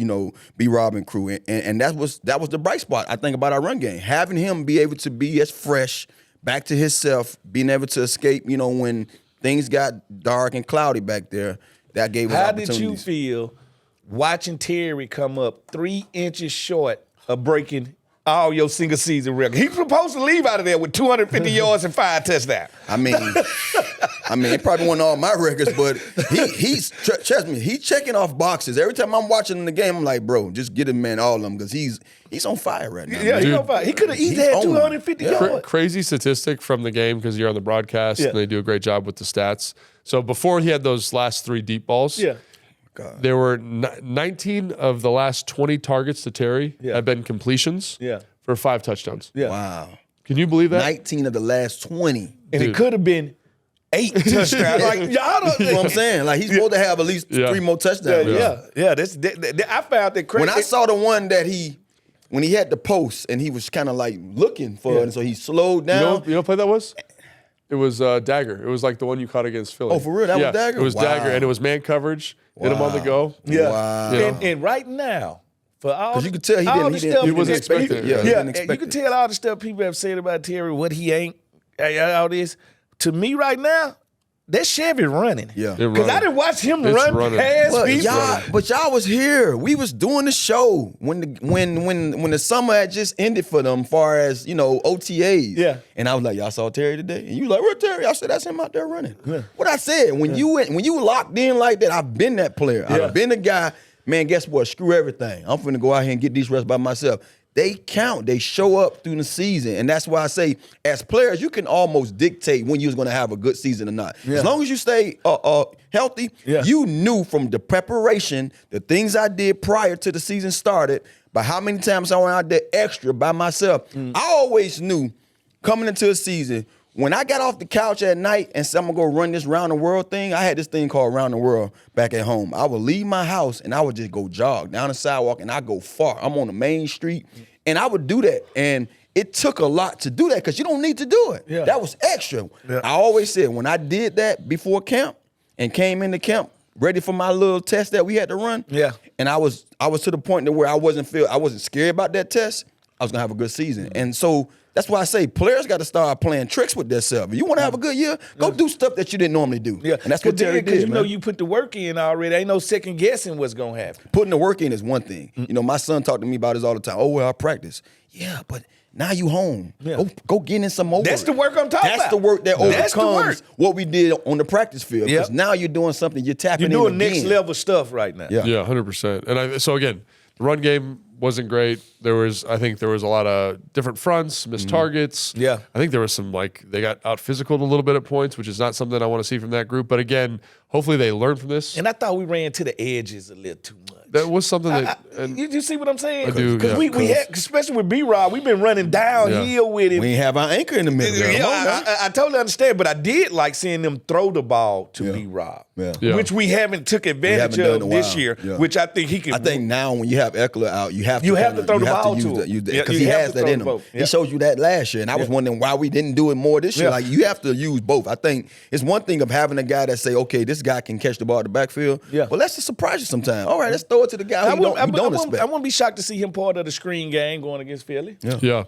B. Rob and crew, and that was the bright spot I think about our run game, having him be able to be as fresh, back to himself, being able to escape, when things got dark and cloudy back there. That gave us How did opportunities. you feel watching Terry come up 3 inches short of breaking all your single season record? He's supposed to leave out of there with 250 yards and 5 touchdowns. I mean, it probably wasn't all my records, but trust me, he's checking off boxes. Every time I'm watching the game, I'm like, bro, just get him, man, all of them, because he's on fire right now. Yeah, man. he's on fire. He could have easily had on 250 yards. Crazy statistic from the game because you're on the broadcast and they do a great job with the stats. So before he had those last 3 deep balls, Yeah. there were 19 of the last 20 targets to Terry have been completions for 5 touchdowns. Yeah. Wow. Can you believe that? 19 of the last 20. And it could have been 8 touchdowns. Like, y'all don't You know what I'm saying? Like, he's supposed to have at least 3 more touchdowns. Yeah. I found that crazy. When I saw the one that when he had the post and he was kind of like looking for it, and so he slowed You know down. what play that was? It was Dagger. It was like the one you caught against Philly. Oh, for real? That was Dagger? It was Wow. Dagger, and it was man coverage. Hit him on the go. Yeah. Wow. And right now, for all 'Cause you could tell he all didn't- the he stuff didn't- he wasn't people- expecting it. Yeah, he Yeah, didn't and expect you can it. tell all the stuff people have said about Terry, what he ain't, all this. To me right now, that Chevy running. Yeah. Because I didn't watch him It's run running. past But people. y'all was here. We was doing the show when the summer had just ended for them, far as OTAs. Yeah. And I was like, y'all saw Terry today, and you like, where Terry? I said, that's him out there running. What I said when you locked in like that, I've been that player. Yeah. I've been the guy. Man, guess what? Screw everything. I'm finna go out here and get these reps by myself. They count. They show up through the season. And that's why I say, as players, you can almost dictate when you're going to have a good season or not. Yeah. As long as you stay healthy, you knew from the preparation, the things I did prior to the season started, by how many times I went out there extra by myself. I always knew coming into a season, when I got off the couch at night and said, I'm going to go run this round the world thing, I had this thing called Round the World back at home. I would leave my house and I would just go jog down the sidewalk and I go far. I'm on the main street and I would do that. And it took a lot to do that because you don't need to do it. Yeah. That was extra. Yeah. I always said when I did that before camp and came into camp ready for my little test that we had to run. Yeah. And I was to the point to where I wasn't scared about that test. I was gonna have a good season. And so that's why I say players got to start playing tricks with themselves. If you want to have a good year, go do stuff that you didn't normally do. Yeah. And that's what Terry did, you man. know you put the work in already. Ain't no second guessing what's going to happen. Putting the work in is one thing. My son talked to me about this all the time. Oh, well, I practice. Yeah, but now you home. Yeah. Go get in some more. That's the work I'm talking That's about. the work that That's the overcomes work. what we did on the practice field. Because Yep. now you're doing something. You're tapping You're doing in next again. level stuff right now. Yeah. Yeah, 100%. And so again, the run game wasn't great. I think there was a lot of different fronts, missed targets. Yeah. I think there was some they got out physicaled a little bit at points, which is not something I want to see from that group. But again, hopefully they learn from this. And I thought we ran to the edges a little too much. That was something that You see what I'm saying? I do, Because yeah. we had, especially with B-Rod, we've been running downhill with him. We ain't have our anchor in the middle. Yeah, Come on now. I totally understand, but I did like seeing them throw the ball to B-Rob, Yeah. which we haven't took advantage done in of a this while. year, Yeah. which I think he can. I think now when you have Eckler out, you have to throw the ball use to him. because Yeah, he you have has to that throw in the him. ball. Yeah. He showed you that last year, and I was wondering why we didn't do it more this year. Yeah. Like you have to use both. I think it's one thing of having a guy that say, okay, this guy can catch the ball at the backfield. Yeah. Well, let's just surprise you sometime. All right, let's throw it to the guy who you don't expect. I wouldn't be shocked to see him part of the screen game going against Philly. Yeah.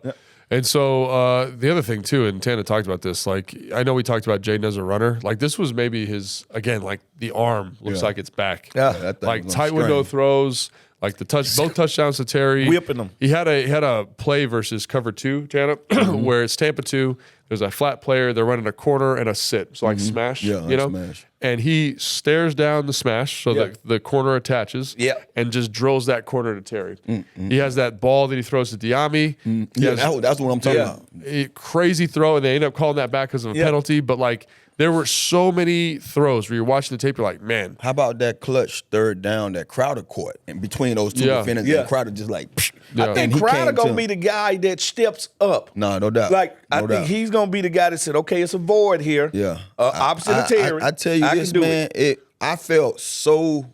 And so the other thing too, and Tana talked about this, like I know we talked about Jaden as a runner. Like this was maybe his, again, like the arm looks like it's back. Yeah. That thing Like was tight window strange. throws, like both touchdowns to Terry. Whipping them. He had a play versus cover 2, Tana, where it's Tampa 2. There's a flat player, they're running a corner and a sit. So like smash, Yeah, you like know? smash. And he stares down the smash so that the corner attaches and just drills that corner to Terry. He has that ball that he throws to Diami. He has That's what I'm talking about. a crazy throw, and they end up calling that back because of a penalty. But like, there were so many throws where you're watching the tape, you're like, man, How about that clutch third down that Crowder caught in between those two Yeah. defenders? Yeah. And Crowder just like, Yeah. I think and he Crowder came gonna to be him. the guy that steps up. No doubt. Like I No think doubt. he's gonna be the guy that said, "Okay, it's a void here." Yeah. Opposite of Terry. I tell you I this, can do man. I felt so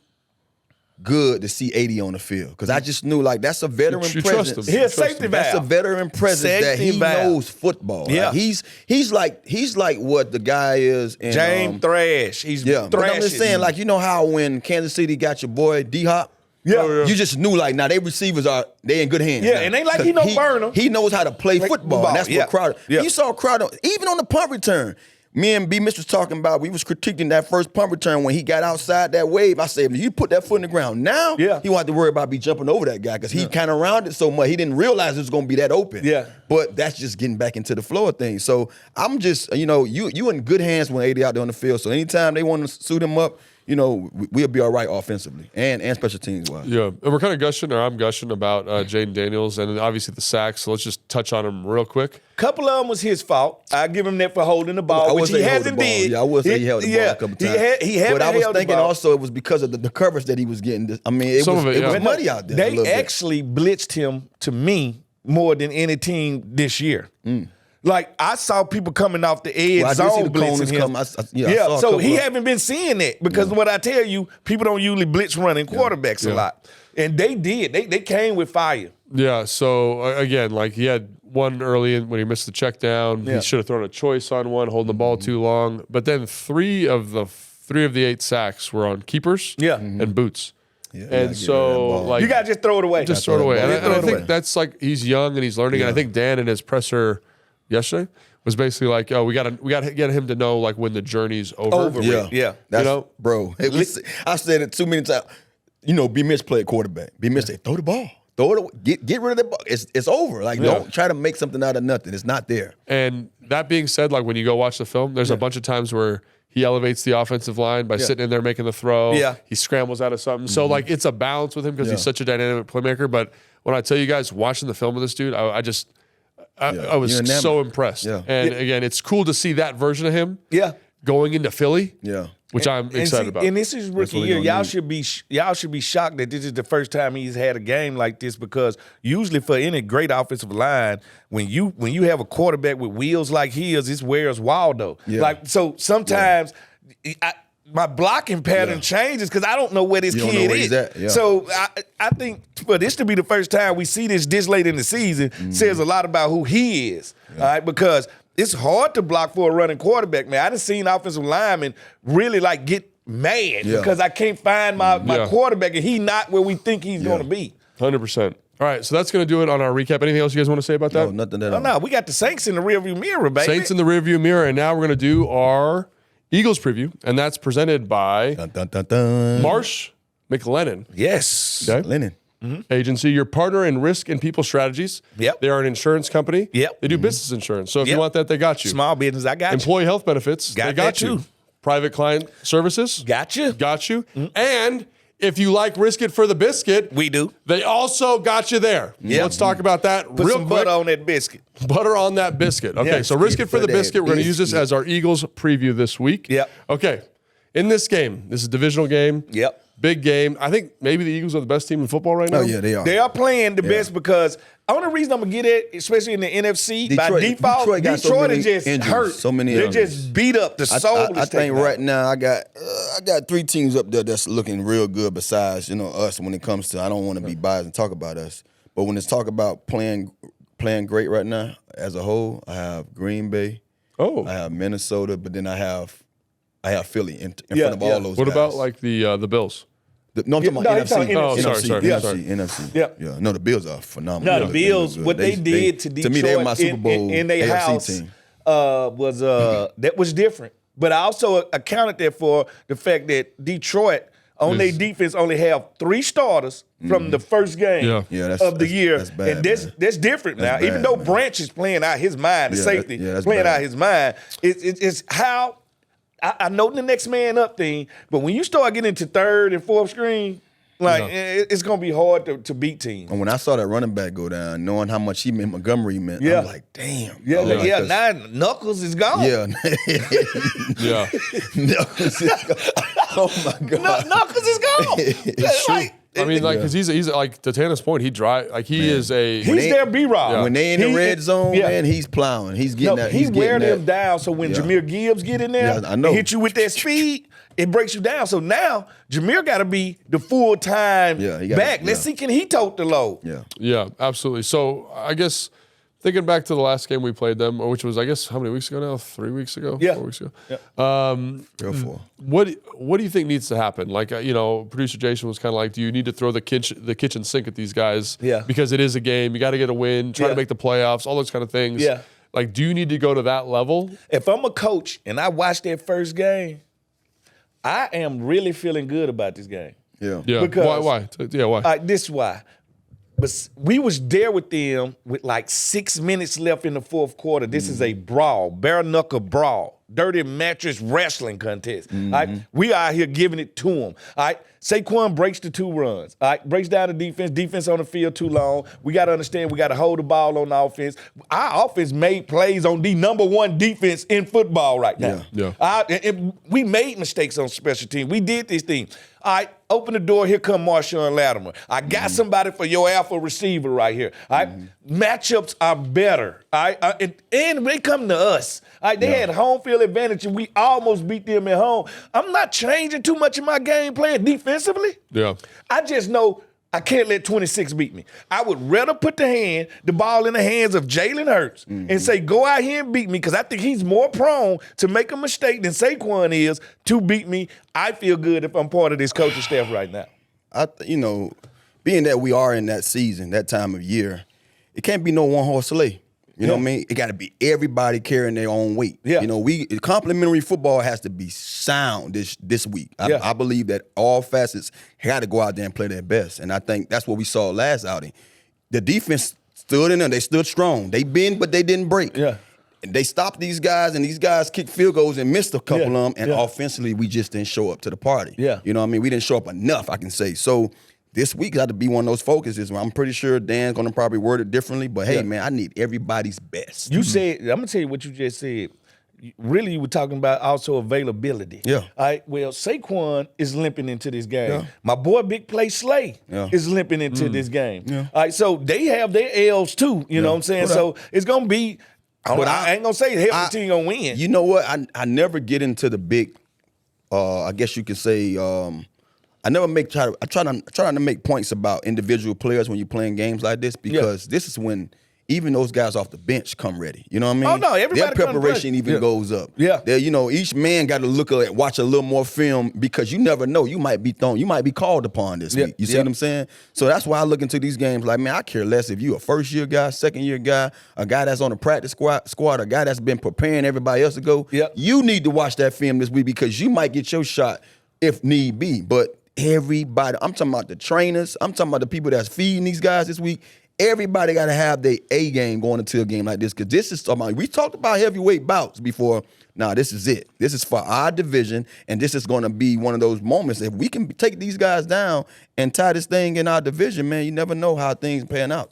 good to see 80 on the field because I just knew like that's a veteran You trust presence. him. He a You trust safety him. That's a valve. veteran presence that Safety he valve. knows football. Yeah. Like, he's like what the guy is in James Thrash. He's yeah. But I'm just thrashing. saying, like, you know how when Kansas City got your boy D-Hop? Yeah. You just knew like now they receivers they in good hands. Yeah, now. and ain't like he no 'Cause burner. He knows how to play Like football. And that's yeah. what Crowder. Yeah. You saw Crowder even on the punt return. Me and B Mitch was talking about, we was critiquing that first punt return when he got outside that wave. I said, if you put that foot in the ground now, Yeah. he won't have to worry about be jumping over that guy because he kind of rounded so much. He didn't realize it was going to be that open. Yeah. But that's just getting back into the flow of things. So I'm just, you in good hands when 80 out there on the field. So anytime they want to suit him up, we'll be all right offensively and special teams wise. yeah. And we're kind of gushing, or I'm gushing about Jaden Daniels and obviously the sacks. So let's just touch on him real quick. couple of them was his fault. I give him that for holding the ball, I would which say he he held hasn't the ball. did. Yeah, I would say he held the ball a couple times. He hasn't but I was held the thinking ball. also it was because of the coverage that he was getting. I mean, it Some was of it, yeah. muddy out there. a little They bit. actually blitzed him to me more than any team this year. Like I saw people coming off the edge Well, I did zone see the blitzing corners him. come. I saw a so couple he of- haven't been seeing that because what I tell you, people don't usually blitz running quarterbacks a lot, and they did. They came with fire. Yeah. So again, like he had one early in when he missed the check down. Yeah. He should have thrown a choice on one, holding the ball too long. But then three of the 8 sacks were on keepers. Yeah. And boots. Yeah, And get rid of that so ball. like You gotta just throw it away. just throw it away. And, Yeah, I, throw and I it think away. that's like he's young and he's learning. And I think Dan in his presser yesterday was basically like, "Oh, we gotta get him to know like when the journey's over." Yeah. Yeah. That's, You know? bro. I said it too many times. B Mitch played quarterback. B Mitch said, throw the ball. Throw it away. Get rid of the ball. It's over. Like, don't try to make something out of nothing. It's not there. And that being said, like when you go watch the film, there's a bunch of times where he elevates the offensive line by sitting in there making the throw. Yeah. He scrambles out of something. So like it's a balance with him because he's Yeah. such a dynamic playmaker. But when I tell you guys watching the film of this dude, I was You're enamored. so impressed. Yeah. And again, it's cool to see that version of him Yeah. going into Philly. Yeah. Which I'm excited about. And this is rookie what he year. gonna Y'all should be shocked that this is the first time he's had a game like this because usually for any great offensive line, when you have a quarterback with wheels like his, it's where's Waldo. Yeah. Like so sometimes my blocking pattern changes because I don't know where this You don't kid know where is. he's at, yeah. So I think for this to be the first time we see this late in the season Mm-hmm. says a lot about who he is. All right, because it's hard to block for a running quarterback, man. I done seen offensive linemen really like get mad Yeah. because I can't find my Yeah. quarterback and he not where we think he's going to be. 100%. All right, so that's going to do it on our recap. Anything else you guys want to say about that? No, nothing that Oh, no, we got the Saints in the rearview mirror, baby. Saints in the rearview mirror, and now we're going to do our Eagles preview, and that's presented by Dun, dun, dun, dun. Marsh McLennan Yes. Okay. Lennon. Agency, your partner in risk and people strategies. Yep. They are an insurance company. Yep. They do business insurance. So if you Yep. want that, they got you. Small business, I got Employee health benefits, Got they got that you. too. Private client services, you. Got you. got you. And if you like Risk It for the Biscuit, We do. they also got you there. So Yep. let's talk about that Put real some quick. butter on that biscuit. Butter on that biscuit. Okay, Yeah. so Risk It for the that Biscuit. We're going to use this biscuit. as our Eagles preview this week. Yep. Okay. in this game, this is a divisional game. Yep. Big game. I think maybe the Eagles are the best team in football right now. Oh, yeah, they are. They are playing the best because only reason I'm gonna get it, especially in the NFC, by default, Detroit is just injuries, hurt. so many They injuries. just beat up the soul. I think right now I got 3 teams up there that's looking real good besides us when it comes to. I don't want to be biased and talk about us, but when it's talk about playing great right now as a whole, I have Green Bay. Oh, I have Minnesota, but then I have Philly in front of all those. what guys. about like the Bills? No, I'm talking No, about he's talking NFC. NFC. Oh, sorry. NFC. Yeah. Yeah. No, the Bills are phenomenal. No, the Bills, what they did to Detroit me, they were my Super Bowl in their AFC house team. was that was different. But I also accounted there for the fact that Detroit on their defense only have 3 starters from the first game of the year. That's bad, and that's different now. That's Even bad, though man. Branch is playing out his mind, the safety that's playing bad. out his mind, it's how I know the next man up thing, but when you start getting into third and fourth string, it's gonna be hard to beat teams. And when I saw that running back go down, knowing how much he meant, Montgomery meant, I'm like, damn. Yeah, dog. yeah. 'Cause- Now Knuckles is gone. Yeah. Yeah. Oh my God. Knuckles is gone. I mean, like, because he's like to Tana's point, he is a. He's their B-Rob. When they in the red zone, man, he's plowing. He's getting that. He's wearing getting them that. down. So when Jahmyr Gibbs get in there, Yeah, I know. and hit you with that speed, it breaks you down. So now Jahmyr got to be the full time Yeah, he gotta- back. Let's yeah. see, can he tote the load? Yeah. Yeah, absolutely. So I guess thinking back to the last game we played them, which was I guess how many weeks ago now? 3 weeks ago? Yeah. 4 weeks ago. Yeah. 3 or 4. What do you think needs to happen? Like producer Jason was kind of like, do you need to throw the kitchen sink at these guys? Yeah. Because it is a game. You got to get a win. Try to Yeah. make the playoffs. All those kind of things. Yeah. Like, do you need to go to that level? If I'm a coach and I watch that first game, I am really feeling good about this game. Yeah. Yeah. Because- Why? Yeah. Why? This is why. But we was there with them with like 6 minutes left in the fourth quarter. This is a brawl, bare knuckle brawl, dirty mattress wrestling contest. All right? We are here giving it to them. All right? Saquon breaks the 2 runs. All right? Breaks down the defense on the field too long. We got to understand we got to hold the ball on the offense. Our offense made plays on the number 1 defense in football right now. Yeah. And we made mistakes on special teams. We did this thing. All right, open the door. Here come Marshawn Lattimore. I got somebody for your alpha receiver right here. All right, matchups are better. All right, and when they come to us, all right, they had home field advantage and we almost beat them at home. I'm not changing too much of my game plan defensively. Yeah. I just know I can't let 26 beat me. I would rather put the ball in the hands of Jalen Hurts and say, go out here and beat me, because I think he's more prone to make a mistake than Saquon is to beat me. I feel good if I'm part of this coaching staff right now. Being that we are in that season, that time of year, it can't be no one horse sleigh. You know what I mean? It got to be everybody carrying their own weight. Yeah. Complimentary football has to be sound this week. I believe that all facets got to go out there and play their best. And I think that's what we saw last outing. The defense stood in there. They stood strong. They bend, but they didn't break. Yeah. And they stopped these guys, and these guys kicked field goals and missed a couple Yeah. of them. And offensively, we just didn't show up to the party. Yeah. You know what I mean? We didn't show up enough, I can say. So this week got to be one of those focuses. I'm pretty sure Dan's going to probably word it differently. But, hey, man, I need everybody's best. You said, I'm going to tell you what you just said. Really, you were talking about also availability. Yeah. All right, well, Saquon is limping into this game. Yeah. My boy Big Play Slay Yeah. is limping into this game. Yeah. All right, so they have their L's too, you know what I'm saying? So it's going to be, I ain't going to say half the team going to win. You know what? I never get into the big, I guess you could say, I try not to make points about individual players when you're playing games like this, because this is when even those guys off the bench come ready. You know what I mean? Oh, no, everybody their come preparation ready. even goes up. Yeah. Each man got to watch a little more film, because you never know. You might be called upon this week. You see what I'm saying? So that's why I look into these games like, man, I care less if you a first-year guy, second-year guy, a guy that's on the practice squad, a guy that's been preparing everybody else to go. Yep. You need to watch that film this week, because you might get your shot if need be. But everybody, I'm talking about the trainers, I'm talking about the people that's feeding these guys this week. Everybody got to have their A game going into a game like this, because this is talking about, we talked about heavyweight bouts before. Now, this is it. This is for our division, and this is going to be one of those moments. If we can take these guys down and tie this thing in our division, man, you never know how things pan out.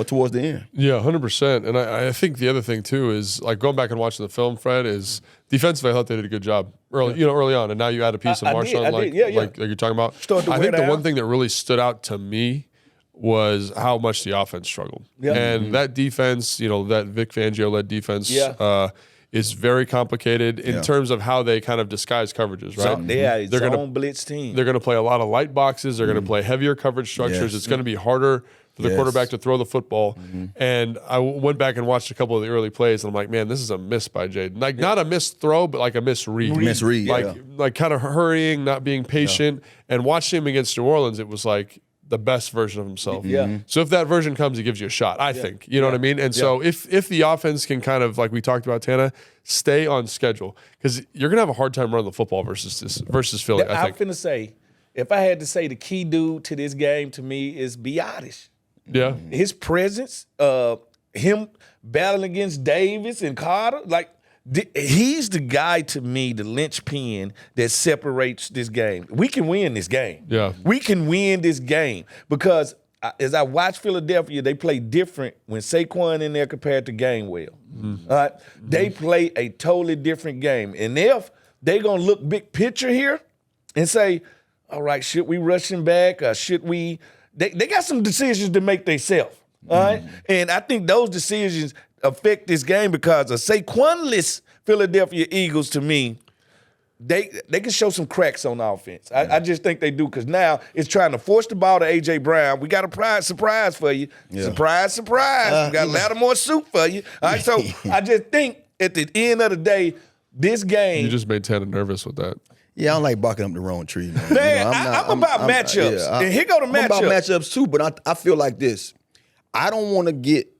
towards the end. Yeah, 100%. And I think the other thing too is like going back and watching the film, Fred, is defensively I thought they did a good job early on. And now you add a piece of Marshawn like you're talking about. I think the one thing that really stood out to me was how much the offense struggled. Yeah. And that defense, that Vic Fangio-led defense is very complicated in terms of how they kind of disguise coverages, right? So they're zone blitz team. They're going to play a lot of light boxes. They're going to play heavier coverage structures. Yes. It's going to be harder for the quarterback to throw the football. And I went back and watched a couple of the early plays, and I'm like, man, this is a miss by Jaden. Like, not a missed throw, but like a misread. Like kind of hurrying, not being patient. And watching him against New Orleans, it was like the best version of himself. Yeah. So if that version comes, he gives you a shot, I think. You know what I mean? And so if the offense can kind of, like we talked about, Tana, stay on schedule, because you're going to have a hard time running the football versus Philly, I think. I'm finna say, if I had to say the key dude to this game to me is Biotish. Yeah. His presence, him battling against Davis and Carter, like he's the guy to me, the linchpin that separates this game. We can win this game. Yeah. We can win this game because as I watch Philadelphia, they play different when Saquon in there compared to Gainwell. All right? They play a totally different game. And if they're going to look big picture here and say, all right, should we rush him back? Or should we? They got some decisions to make themselves. All right? And I think those decisions affect this game because a Saquon-less Philadelphia Eagles, to me, they can show some cracks on offense. I just think they do because now it's trying to force the ball to A.J. Brown. We got a surprise for you. Yeah. Surprise. We got Lattimore soup for you. All right, so I just think at the end of the day, this game. You just made Tanner nervous with that. Yeah, I don't like barking up the wrong tree, man. Man, I'm about matchups. And here go the matchups. I'm about matchups too, but I feel like this. I don't want to get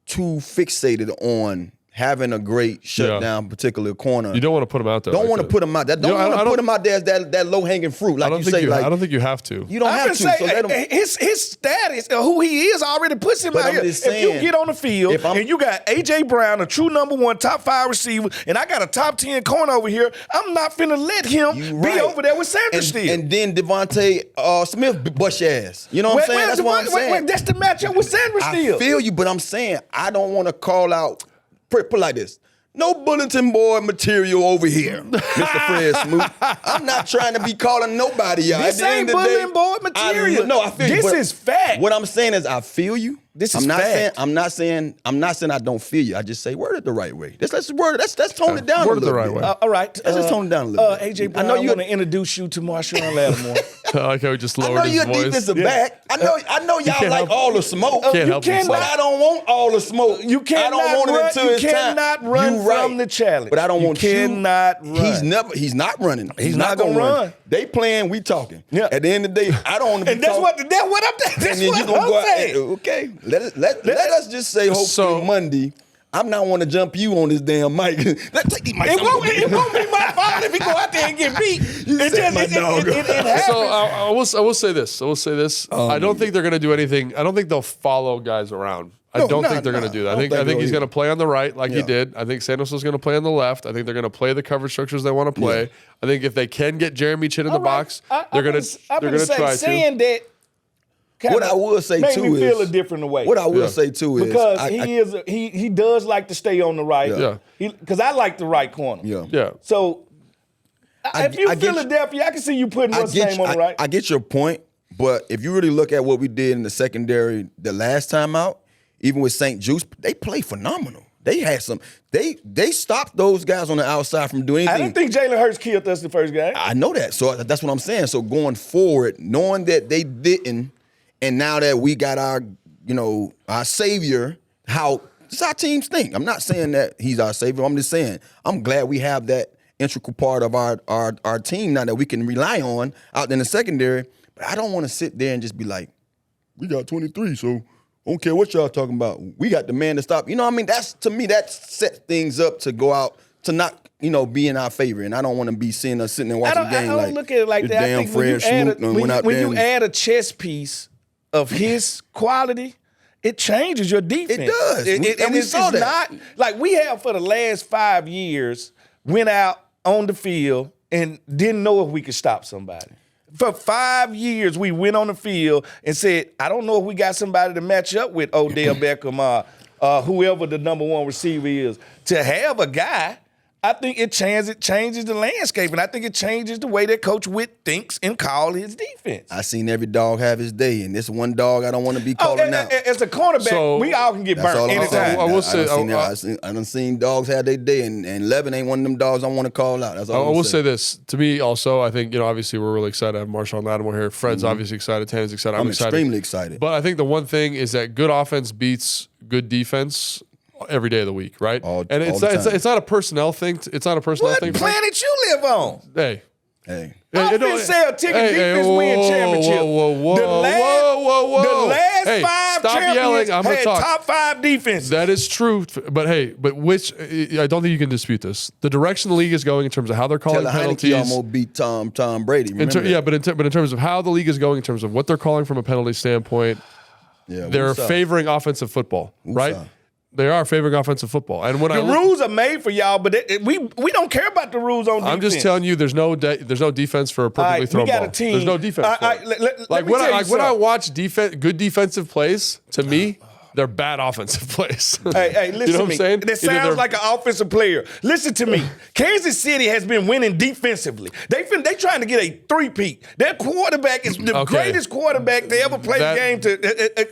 too fixated on having a great shutdown, particular corner. You don't want to put them out there. Don't want to put them out there. Don't want to put them out there as that low hanging fruit, like you say. I don't think you have to. You don't have to. Say, his status, who he is, already puts him out here. If you get on the field and you got A.J. Brown, a true number 1, top 5 receiver, and I got a top 10 corner over here, I'm not finna let him be over there with Sanders still. And then Devontae Smith bust your ass. You know what I'm saying? That's what I'm saying. That's the matchup with Sanders still. I feel you, but I'm saying I don't want to call out. Put it like this. No bulletin board material over here, Mr. Fred Smoot. I'm not trying to be calling nobody out. This ain't bulletin board material. I feel you. This is fact. What I'm saying is I feel you. This is fact. I'm not saying I don't feel you. I just say word it the right way. Let's tone it down a little bit. Word it the right way. All right. Let's just tone it down a little bit. A.J. Brown, I want to introduce you to Marshawn Lattimore. I like how he just lowered his voice. I know you're a defensive back. I know y'all like all the smoke. But I don't want all the smoke. You cannot I don't want it until it's time. You cannot run from the challenge. But I don't want you. Cannot run. He's not running. He's not gonna run. They playing, we talking. Yeah. At the end of the day, I don't want to be talking. That's what I'm saying. Okay. Let us just say hopefully Monday. I'm not want to jump you on this damn mic. Let's take these mics. It won't be my fault if he go out there and get beat. So I will say this. I don't think they're going to do anything. I don't think they'll follow guys around. I don't think they're going to do that. I think he's going to play on the right like he did. I think Santos is going to play on the left. I think they're going to play the coverage structures they want to play. Yeah. I think if they can get Jeremy Chin in the box, they're going to try to. What I will say made too me is feel a different way. What I will say too is because he does like to stay on the right. Yeah. Because I like the right corner. Yeah. So if you Philadelphia, I can see you putting what's name on the right. I get your point, but if you really look at what we did in the secondary the last time out, even with St. Juice, they played phenomenal. They had some. They stopped those guys on the outside from doing anything. I didn't think Jalen Hurts killed us the first game. I know that. So that's what I'm saying. So going forward, knowing that they didn't. And now that we got our savior, how it's our teams think. I'm not saying that he's our savior. I'm just saying I'm glad we have that integral part of our team now that we can rely on out in the secondary. But I don't want to sit there and just be like, we got 23, so I don't care what y'all talking about. We got the man to stop. You know what I mean? That's to me that sets things up to go out to not be in our favor. And I don't want to be seeing us sitting and watching the game. I don't look at it like that. Damn Fred Smoot when you add a chess piece of his quality, it changes your defense. It does. And we saw that. Not like we have for the last 5 years went out on the field and didn't know if we could stop somebody. For 5 years, we went on the field and said, I don't know if we got somebody to match up with Odell Beckham, whoever the number one receiver is. To have a guy, I think it changes the landscape, and I think it changes the way that Coach Witt thinks and calls his defense. I seen every dog have his day, and this one dog I don't want to be calling out. As a cornerback, So, we all can get That's all burnt I'm anytime. saying. I will say- I done seen dogs have their day, and Levin ain't one of them dogs I want to call out. That's all I I'm will saying. say this. To me, also, I think, obviously we're really excited to have Marshawn Lattimore here. Fred's obviously excited. Tanner's excited. I'm excited. extremely excited. But I think the one thing is that good offense beats good defense every day of the week, right? All and the time. it's not a personnel thing. It's not a personnel What thing. planet you live on? Hey. Hey, Offense sell tickets, defense win championship. Whoa. The last Hey, 5 stop champions yelling. I'm gonna had talk. top 5 defenses. That is true. But hey, I don't think you can dispute this. The direction the league is going in terms of how they're calling Taylor penalties. Heineke almost beat Tom Brady. Remember that? Yeah, but in terms of how the league is going, in terms of what they're calling from a penalty standpoint, Yeah, they're what's up? favoring offensive football, right? up? They are favoring offensive football. And when The rules are made for y'all, but we don't care about the rules on defense. I'm just telling you, there's no defense for a perfectly All right, thrown we got ball. a team. There's no defense. All for right, it. let me tell you when I something. watch good defensive plays, to me, they're bad offensive plays. Hey, listen you know to what me. I'm saying? That Either sounds they're- like an offensive player. Listen to me. Kansas City has been winning defensively. They trying to get a three-peat. Their quarterback is the Okay. greatest quarterback they ever played That- the game to.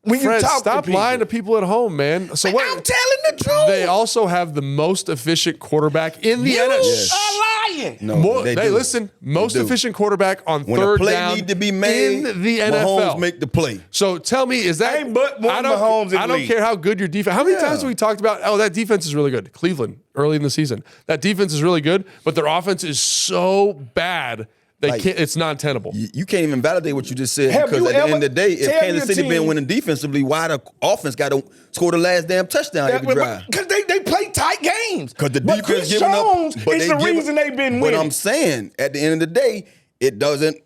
When you Fred, talk stop to people. lying to people at home, man. So I'm what? telling the truth. They also have the most efficient quarterback in the you NFL. are lying. No, they do. Listen, most They do. efficient quarterback on When third a play down need to be made, in the NFL. Mahomes make the play. So tell me, is that Ain't but one I don't, Mahomes in the I don't league. care how good your defense. How many Yeah. times have we talked about? Oh, that defense is really good. Cleveland early in the season, that defense is really good, but their offense is so bad they Like- can't. It's non-tenable. You can't even validate what you just said Have because you at the ever- end of the day, if tell Kansas your City been team- winning defensively, why the offense got to score the last damn touchdown every drive? Because they play tight games. Because the But defense Chris giving Jones up. But is they the giving- reason they've been But winning. I'm saying, at the end of the day, it doesn't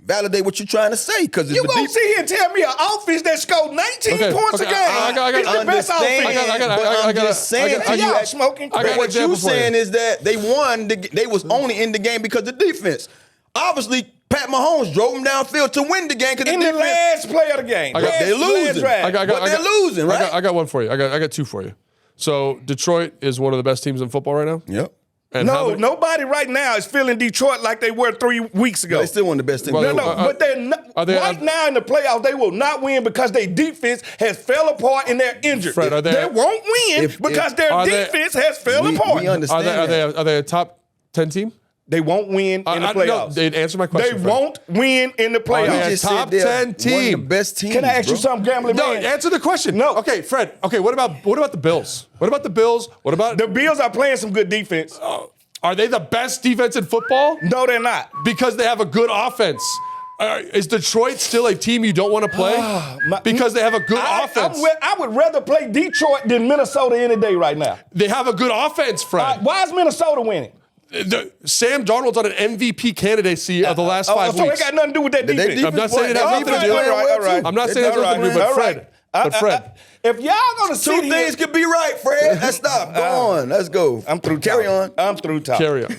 validate what you're trying to say. Because You gonna sit here and tell me an offense that scored 19 Okay, points okay, a game I got- is the best offense? I'm just saying to you, y'all smoking I got but an what example you for you. saying is that they won. They was only in the game because of defense. Obviously, Pat Mahomes drove them downfield to win the game because In the the defense. last play of the game. They're losing. But they're losing, right? I got one for you. I got two for you. So Detroit is one of the best teams in football right now. Yep. And how No, many- nobody right now is feeling Detroit like they were 3 weeks ago. They still one of the best teams. Well, No, but they're not, are they- right now in the playoffs, they will not win because their defense has fell apart and they're injured. Fred, are they won't win if- because their are they- defense has fell apart. we understand Are they a top 10 team? They won't win in the No, playoffs. they'd answer my question. They Fred. won't win in the Are playoffs. they a just said top they're 10 One of the team? best teams. Can I ask you bro. something, gambling No, man? answer the question. No. Okay, Fred. Okay, what about the Bills? What about the Bills? What about The Bills are playing some good defense. Are they the best defense in football? No, they're not. Because they have a good offense. Is Detroit still a team you don't want to play? Because they have a good offense. I would rather play Detroit than Minnesota any day right now. They have a good offense, Fred. Why is Minnesota winning? Sam Darnold's on an MVP candidacy of the last 5 so weeks. it got nothing to do with that They defense. defense I'm not saying it has playing- nothing to do with defense it. playing well, All right. too. I'm not They saying it has done nothing to do with it, right. but Fred. But Fred. If y'all gonna sit Two here, things could be right, Fred. Let's stop. Go on. Let's go. I'm through. Carry talking. on. I'm through talking. Carry on.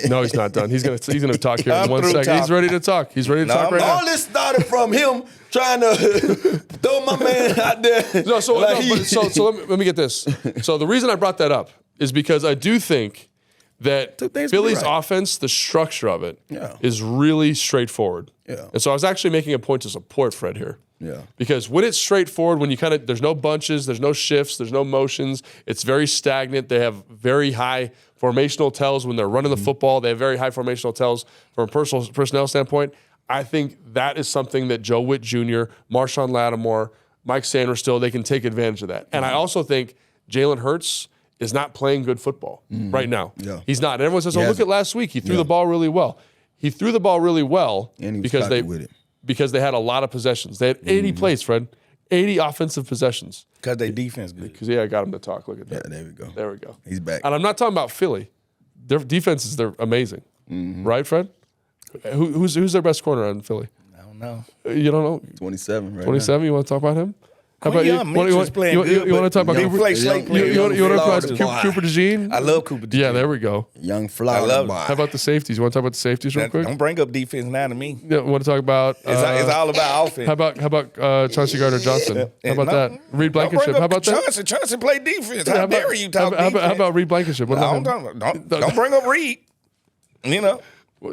No, he's not done. He's gonna talk here in I'm 1 through second. He's talking. ready to talk. He's ready to talk right All now. this started from him trying to throw my man out there. No, so, Like no, but, so let me get this. So the reason I brought that up is because I do think that Two things to be Philly's right. offense, the structure of it, Yeah. is really straightforward. Yeah. And so I was actually making a point to support Fred here. Yeah. Because when it's straightforward, when you there's no bunches, there's no shifts, there's no motions, it's very stagnant. They have very high formational tells when they're running the football. They have very high formational tells from a personnel standpoint. I think that is something that Joe Witt Jr., Marshawn Lattimore, Mike Sainristil, they can take advantage of that. And I also think Jalen Hurts is not playing good football right now. Yeah. He's not. And everyone says, oh, hasn't. look at last week. He threw the ball really well. He threw the ball really well And he was because cocky with it. because they had a lot of possessions. They had 80 plays, Fred. 80 offensive possessions. Because they defense good. Because, I got him to talk. Look at that. Yeah, there we go. There we go. He's back. And I'm not talking about Philly. Their defenses, they're amazing. Right, Fred? Who's their best corner on Philly? I don't know. You don't know? 27, right? 27, you want to talk about him? How about you? Quinion Mitchell's playing You good. want to talk about Big Cooper? Flake Slate playing You want to Florida talk about boy. Cooper DeJean? I love Cooper DeJean. Yeah, there we go. Young Florida love it. boy. How about the safeties? You want to talk about the safeties real quick? Don't bring up defense now to me. Yeah, want to talk about? It's all about offense. How about Chauncey Gardner-Johnson? How about that? Reed Blankenship. How about that? Chauncey played defense. How dare you talk defense? How about Reed Blankenship? What about him? Don't bring up Reed. You know.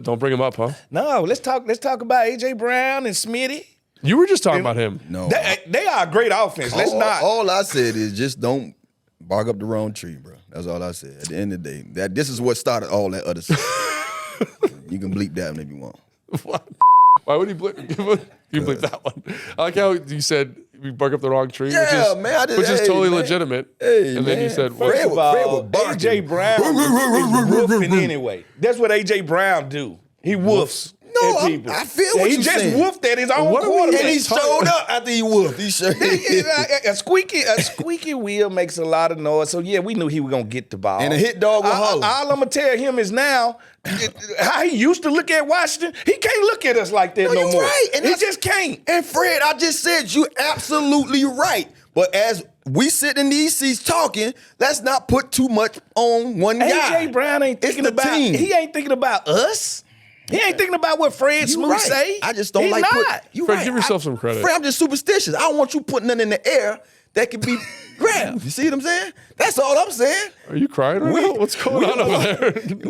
Don't bring him up, huh? No, let's talk about AJ Brown and Smitty. You were just talking about him. No. They are a great offense. Let's not. All I said is just don't bark up the wrong tree, bro. That's all I said. At the end of the day, this is what started all that other stuff. You can bleep that one if you want. What? Why would he bleep? You bleep that one. I like how you said we bark up the wrong tree, Yeah, which is, man, which is totally man. legitimate. Hey, and then you man. said, Fred First of Fred all, was barking. AJ Brown is woofing anyway. That's what AJ Brown do. He woofs. No, at people. I feel what he you're just saying. woofed at his own What are we quarterback. And he showed up after he whooped. He showed a squeaky wheel makes a lot of noise. So yeah, we knew he was gonna get the ball. And a hit dog will holler. All I'm gonna tell him is now how he used to look at Washington. He can't look at us like that no you're more. right. And He that's- just can't. And Fred, I just said you're absolutely right. But as we sit in these seats talking, let's not put too much on one guy. AJ Brown ain't It's thinking the about. team. He ain't thinking about us. He ain't thinking about what Fred You Smoot right. say. I just don't He like not. You Fred, right. give yourself some credit. Fred, I'm just superstitious. I don't want you putting nothing in the air that can be grabbed. You see what I'm saying? That's all I'm saying. "Are you crying right now? What's going on over there?"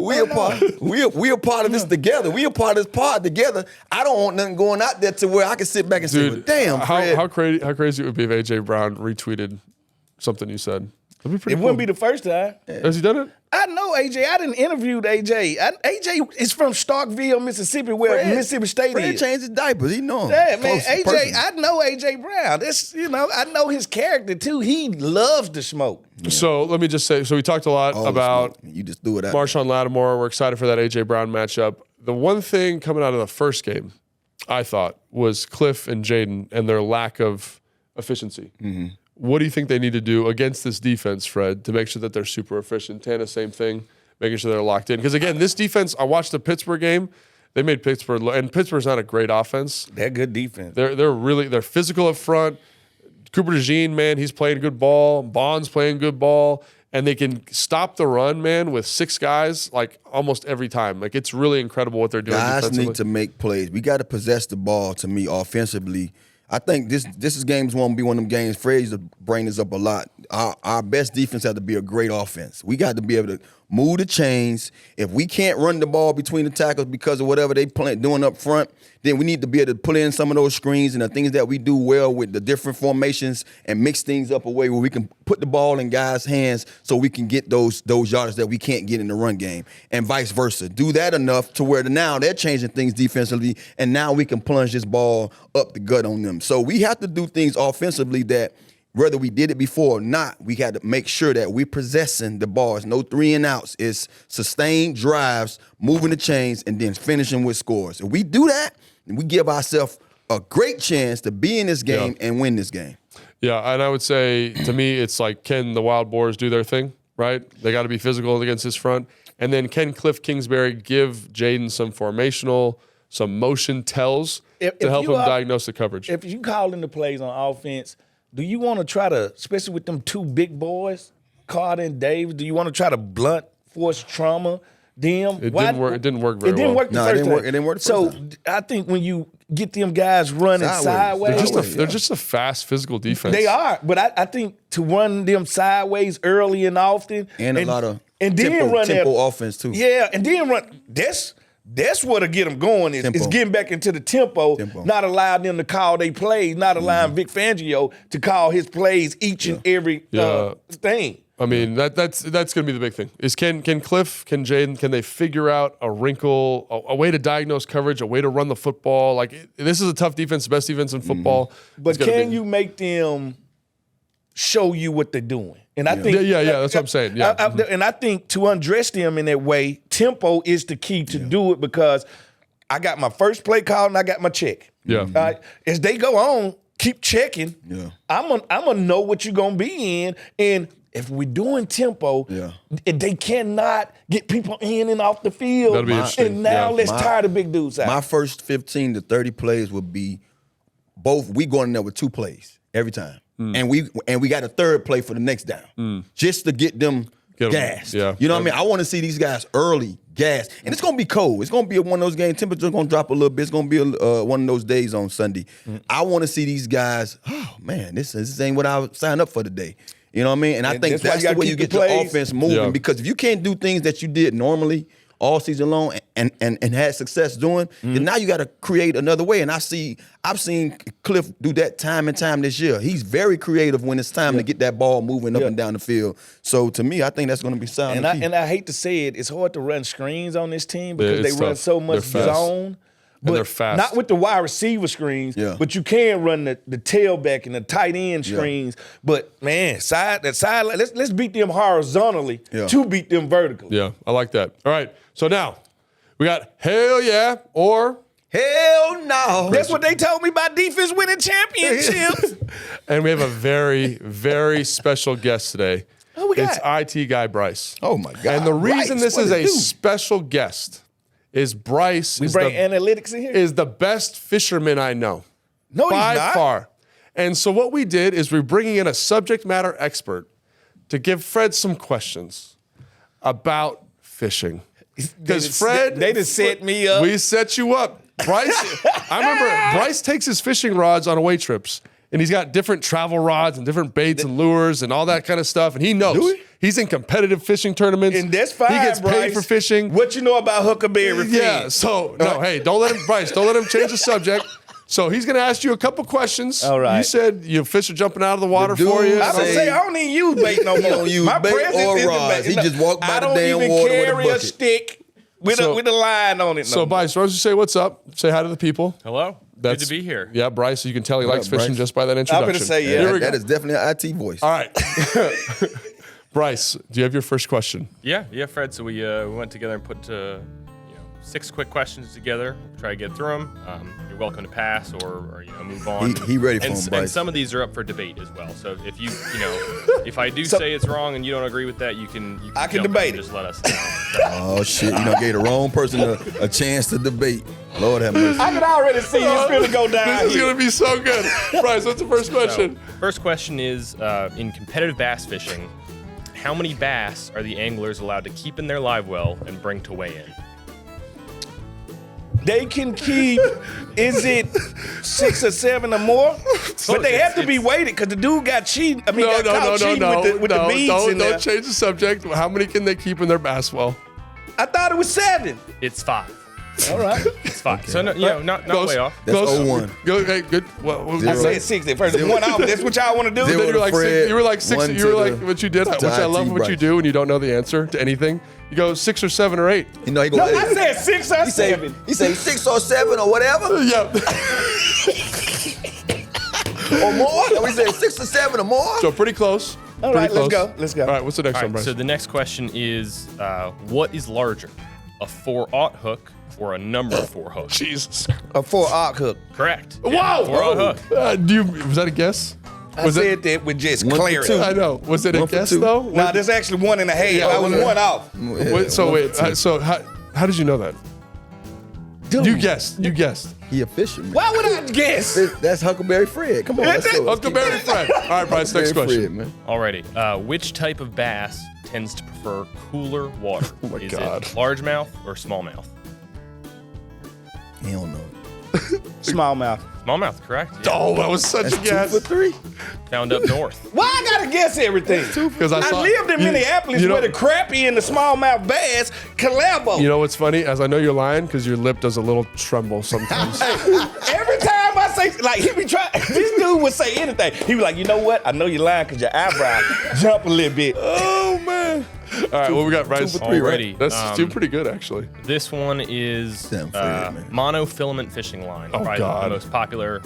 We a part of this together. We a part of this pod together. I don't want nothing going out there to where I can sit back and say, well, Dude, damn, Fred. how crazy it would be if AJ Brown retweeted something you said. That'd be pretty It cool. wouldn't be the first time. Has he done it? I know AJ. I didn't interview AJ. AJ is from Starkville, Mississippi, where Fred- Mississippi State Fred is. changed his diapers. He know him. Yeah, man. Close, AJ, personally. I know AJ Brown. That's I know his character too. He loves to smoke. So let me just say, so we talked a lot All the about smoke. You just threw it out. Marshawn Lattimore. We're excited for that AJ Brown matchup. The one thing coming out of the first game, I thought, was Cliff and Jaden and their lack of efficiency. Mm-hmm. What do you think they need to do against this defense, Fred, to make sure that they're super efficient? Tana, same thing, making sure they're locked in. Because again, this defense, I watched the Pittsburgh game. They made Pittsburgh, and Pittsburgh's not a great offense. They're good defense. They're physical up front. Cooper DeJean, man, he's playing good ball. Bond's playing good ball. And they can stop the run, man, with 6 guys like almost every time. Like it's really incredible what they're doing Guys defensively. need to make plays. We got to possess the ball. To me, offensively, I think this is games won't be one of them games. Fred used to bring this up a lot. Our best defense has to be a great offense. We got to be able to move the chains. If we can't run the ball between the tackles because of whatever they doing up front, then we need to be able to pull in some of those screens and the things that we do well with the different formations and mix things up a way where we can put the ball in guys' hands so we can get those yards that we can't get in the run game, and vice versa. Do that enough to where now they're changing things defensively, and now we can plunge this ball up the gut on them. So we have to do things offensively that, whether we did it before or not, we had to make sure that we're possessing the ball. It's no 3 and outs. It's sustained drives, moving the chains, and then finishing with scores. If we do that, then we give ourselves a great chance to be in this game and win this game. Yeah, and I would say to me, it's like, can the Wild Boars do their thing, right? They got to be physical against this front. And then can Cliff Kingsbury give Jaden some formational, some motion tells to help him diagnose the coverage? If you call in the plays on offense, do you want to try to, especially with them 2 big boys, Carter and Davis, do you want to try to blunt force trauma them? It didn't work. It didn't work very It didn't well. work the No, it first didn't time. work- it didn't work the So first time. I think when you get them guys running sideways, They're just a fast physical defense. they are. But I think to run them sideways early and often, And a lot of and then run that tempo offense, too. Yeah, and then run. That's what'll get them going is Tempo. getting back into the tempo, not allowing them to call their plays, not allowing Vic Fangio to call his plays each and every thing. I mean, that's going to be the big thing. Is can Cliff, can Jaden, can they figure out a wrinkle, a way to diagnose coverage, a way to run the football? Like this is a tough defense, the best defense in football. But can you make them show you what they're doing? And I think that's what I'm saying. Yeah. and I think to undress them in that way, tempo is the key to do it because I got my first play call and I got my check. Yeah. All right? As they go on, keep checking. Yeah. I'm gonna know what you're gonna be in. And if we're doing tempo, they cannot get people in and off the field. That'll be interesting. And now Yeah. let's tire the big dudes out. My first 15 to 30 plays would be we going in there with 2 plays every time. and we got a third play for the next down, just to get them gassed. Yeah. You know what I mean? I want to see these guys early gas, and it's gonna be cold. It's gonna be one of those games. Temperature's gonna drop a little bit. It's gonna be one of those days on Sunday. I want to see these guys. Oh man, this ain't what I signed up for today. You know what I mean? And I think that's the way you get your offense moving. Because if you can't do things that you did normally all season long and had success doing, then now you got to create another way. And I've seen Cliff do that time and time this year. He's very creative when it's time to get that ball moving up and down the field. So to me, I think that's going to be sound. And I hate to say it, it's hard to run screens on this team because they run tough. so much zone. But they're fast. Not with the wide receiver screens, but you can run the tailback and the tight end screens. But man, let's beat them horizontally to beat them vertically. Yeah, I like that. All right, so now we got hell yeah or hell no. That's what they told me about defense winning championships. and we have a very, very special guest today. Who we got? It's IT guy Bryce. Oh my God! And the reason Bryce, this is what a it do? special guest is Bryce We bring analytics in here? is the best fisherman I know. No, by he's not. far. And so what we did is we're bringing in a subject matter expert to give Fred some questions about fishing. Because Fred, they just set me up. We set you up. Bryce, I remember Bryce takes his fishing rods on away trips, and he's got different travel rods and different baits and lures and all that kind of stuff. And he knows. Do he? He's in competitive fishing tournaments. And that's fine, He gets paid Bryce. for fishing. What you know about Huckleberry Yeah, Finn? so, no, hey, don't let him, Bryce, don't let him change the subject. So he's going to ask you a couple questions. All right. You said your fish are jumping out of the water dude for you. I don't say I don't even use bait no more. don't use My bait presence or is the rods. bait. He just walk by the damn water with a I don't even carry a bucket. stick with a line on it. So, Bryce, why don't you say what's up? Say hi to the people. Hello. Good to be here. Yeah, Bryce, you can tell he likes up, fishing Bryce? just by that introduction. gonna say, yeah. Here we That go. is definitely an IT voice. All right. Bryce, do you have your first question? Yeah, Fred. So we went together and put 6 quick questions together. We'll try to get through them. You're welcome to pass or move on. He ready for and, him, and Bryce. some of these are up for debate as well. So if if I do say it's wrong and you don't agree with that, you can I can jump in debate and it. Just let us know. Oh shit! You gave the wrong person a chance to debate. Lord have mercy. I can already see it's going to go down This is here. going to be so good. Bryce, what's the first question? So, first question is, in competitive bass fishing, how many bass are the anglers allowed to keep in their live well and bring to weigh in? They can keep, is it 6 or 7 or more? But they have to be weighted because the dude got cheated. I mean, got caught cheating with the beads in there. Don't change the subject. How many can they keep in their bass well? I thought it was 7. It's 5. All right. It's 5. So not Goes- way off. That's goes- 0-1. Go, hey, good. Well, I Zero. said 6 at first. 1 off. That's what y'all want to do? Zero. then you were like Fred, six, you were like 6. one You to were like the- what you did, to which I love IT what you Bryce. do, and you don't know the answer to anything. You go 6 or 7 or 8. You know he No, gonna. I said 6 or 7. He say 6 or 7 or whatever Yeah. or more. No, he said 6 or 7 or more. So pretty close. All Pretty right, let's close. go. Let's go. All right, what's the next All one, right, Bryce? so the next question is, what is larger, a 4/0 hook or a number 4 hook? Jesus. A 4-arc hook. Correct. Wow. 4/0 hook. Was that a guess? I Was said that with just 1 for clarity. 2. I know. Was it a 1 for guess 2. though? Nah, there's actually 1.5. Yeah, I was 1 off. Wait, so wait. So how did you know that? Dude, You guessed. You guessed. He a fisherman. why would I guess? That's Huckleberry Fred. Come on, let's go. Huckleberry Fred. All right, Bryce. Next Huckleberry question. Fred, man. Alrighty. Which type of bass tends to prefer cooler water? Oh my is God. it largemouth or smallmouth? He don't know. Smallmouth. Smallmouth, correct. Yeah. Oh, that was such That's a guess. 2 for 3. Found up north. Why I gotta guess everything? Because I saw- lived in you- Minneapolis you know- where the crappie and the smallmouth bass collabo. You know what's funny? As I know you're lying because your lip does a little tremble sometimes. Every time I say, like, he be trying, this dude would say anything. He be like, you know what? I know you're lying because your eyebrow jump a little bit. Oh man! All right, what we got, Bryce? 2 for 3, right? Alrighty. That's doing pretty good actually. This one is Damn, Fred, man. monofilament fishing line. Oh, Probably God. the most popular,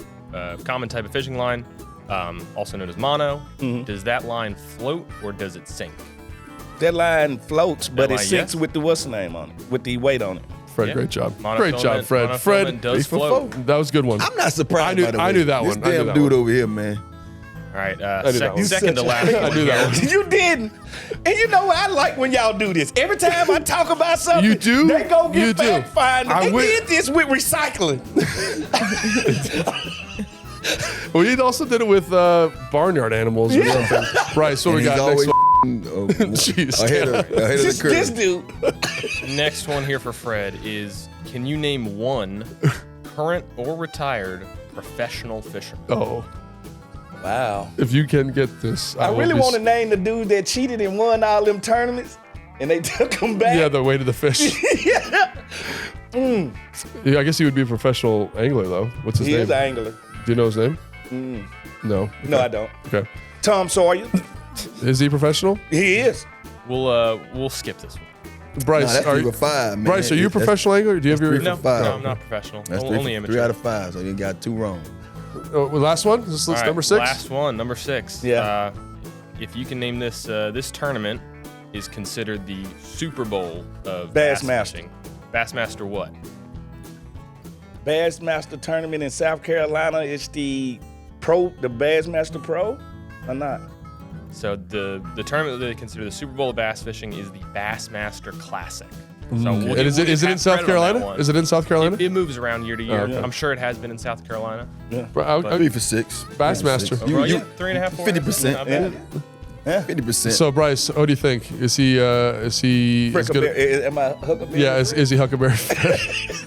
common type of fishing line, also known as mono. Mm-hmm. Does that line float or does it sink? That line floats, but it line, sinks yes. with the what's the name on it, with the weight on it. Fred, Yeah. great job. Monofilament- Great job, Fred. monofilament Fred, does 3 for float. 4. that was a good one. I'm not surprised. I knew- by the way. I knew that this one. I knew damn that dude one. over here, man. All right, knew that one. second to Such a- last. I knew that one. You didn't. And you know what? I like when y'all do this. Every time I talk about something, You do? they go get You do. fact finding. I They wi- did this with recycling. We also did it with barnyard animals or something. Bryce, what And we he's got always next? Jeez. ahead of the curve. This dude. Next one here for Fred is: can you name one current or retired professional fisherman? Oh, Wow. if you can get this, I will really be want to name the dude that cheated and won all them tournaments, and they took him back. Yeah, the way to the fish. Yeah, I guess he would be a professional angler though. What's his He name? is an angler. Do you know his name? No. No, I don't. Okay. Tom Sawyer. Is he professional? He is. We'll skip this one. Bryce, Nah, that's are 3 you, for 5, man. Bryce, are you a That's- professional angler? Do you have your three No, for 5. no, I'm not professional. That's Only amateur. 3 out of 5, so you got 2 wrong. last one? This is All right, number 6. Last one, number 6. Yeah. If you can name this, this tournament is considered the Super Bowl of bass Bassmaster. fishing. Bassmaster what? Bassmaster tournament in South Carolina. It's the Bassmaster Pro, or not? So the tournament that they consider the Super Bowl of bass fishing is the Bassmaster Classic. So we'll And give- is we'll it give in half South credit on that Carolina? one. Is it in South Carolina? It moves around year to year. okay. I'm sure it has been in South Carolina. I'll- 3 for 6. Bassmaster. Overall, yeah, 3.5. 50%. Not bad. 50%. So Bryce, what do you think? Is he as good? Am I Huckleberry? Yeah, is he Huckleberry?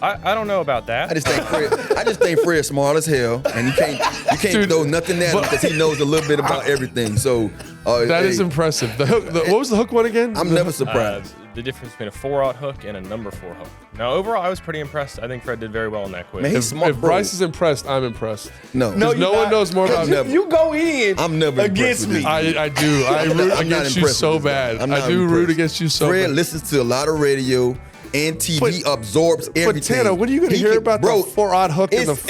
I don't know about that. I just think Fred's smart as hell, and you can't Dude, throw nothing at him but- because he knows a little bit about everything. So That is impressive. The hook. What was the hook one again? I'm never surprised. The difference between a 4/0 hook and a number 4 hook. Now, overall, I was pretty impressed. I think Fred did very well in that quiz. Man, he's smart. If Bryce is impressed, I'm impressed. no, No, No one knows more about never- You go in. I'm never against impressed with me. this. I do. I root I'm not against you impressed so with this guy. bad. I'm I not do root impressed. against you so Fred bad. listens to a lot of radio and TV, absorbs everything. Tana, when are you going to He hear can- about bro, the 4/0 hook and the it's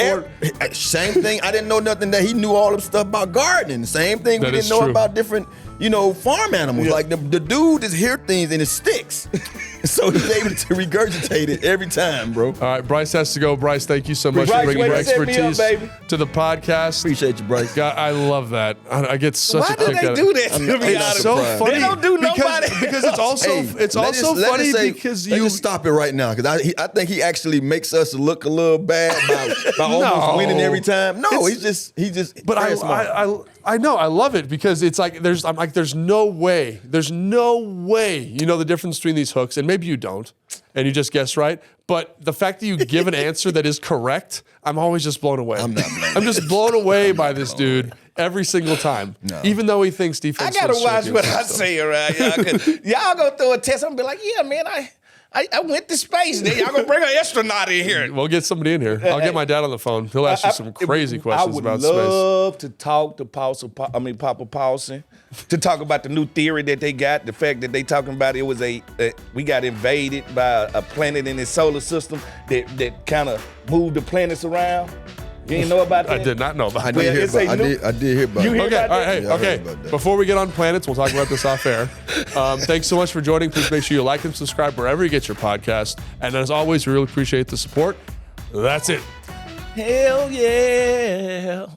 4? Same thing. I didn't know nothing that he knew all the stuff about gardening. Same thing That we is didn't know true. about different, farm animals. Like the dude just hear things and it sticks. So he's able to regurgitate it every time, bro. All right, Bryce has to go. Bryce, thank you so much Bryce, for bringing way your to set me up, expertise baby. to the podcast. Appreciate you, Bryce. God, I love that. I get such Why a do kick they out do of that? I'm To not- be I'm It's honest? so surprised. funny. They don't do because, nobody because it's also Hey, it's let also us- let us funny say- because let's you just stop it right now because I think he actually makes us look a little bad by almost No. winning every time. No, It's- he just. But Fred's smart. I know I love it because it's like there's no way you know the difference between these hooks, and maybe you don't and you just guess right, but the fact that you give an answer that is correct, I'm always just blown away. I'm not blown I'm just blown away by this dude every single time, No. even though he thinks I defense. gotta was watch shaky what and I stuff. say around y'all. 'Cause y'all go through a test. I'm gonna be like, yeah, man, I went to space. Then y'all gonna bring an astronaut in here. We'll get somebody in here. I'll get my dad on the phone. He'll ask you some crazy questions about space. I would love to talk to Papa Paulson to talk about the new theory that they got. The fact that they talking about it was we got invaded by a planet in the solar system that kind of moved the planets around. You didn't know about that? I did not know about I that. did hear it's a about. new- I did hear about. You it. hear- Okay, about all right, that? hey, Yeah, I heard okay. about that. Before we get on planets, we'll talk about this off air. Thanks so much for joining. Please make sure you like and subscribe wherever you get your podcast. And as always, we really appreciate the support. That's it. Hell yeah.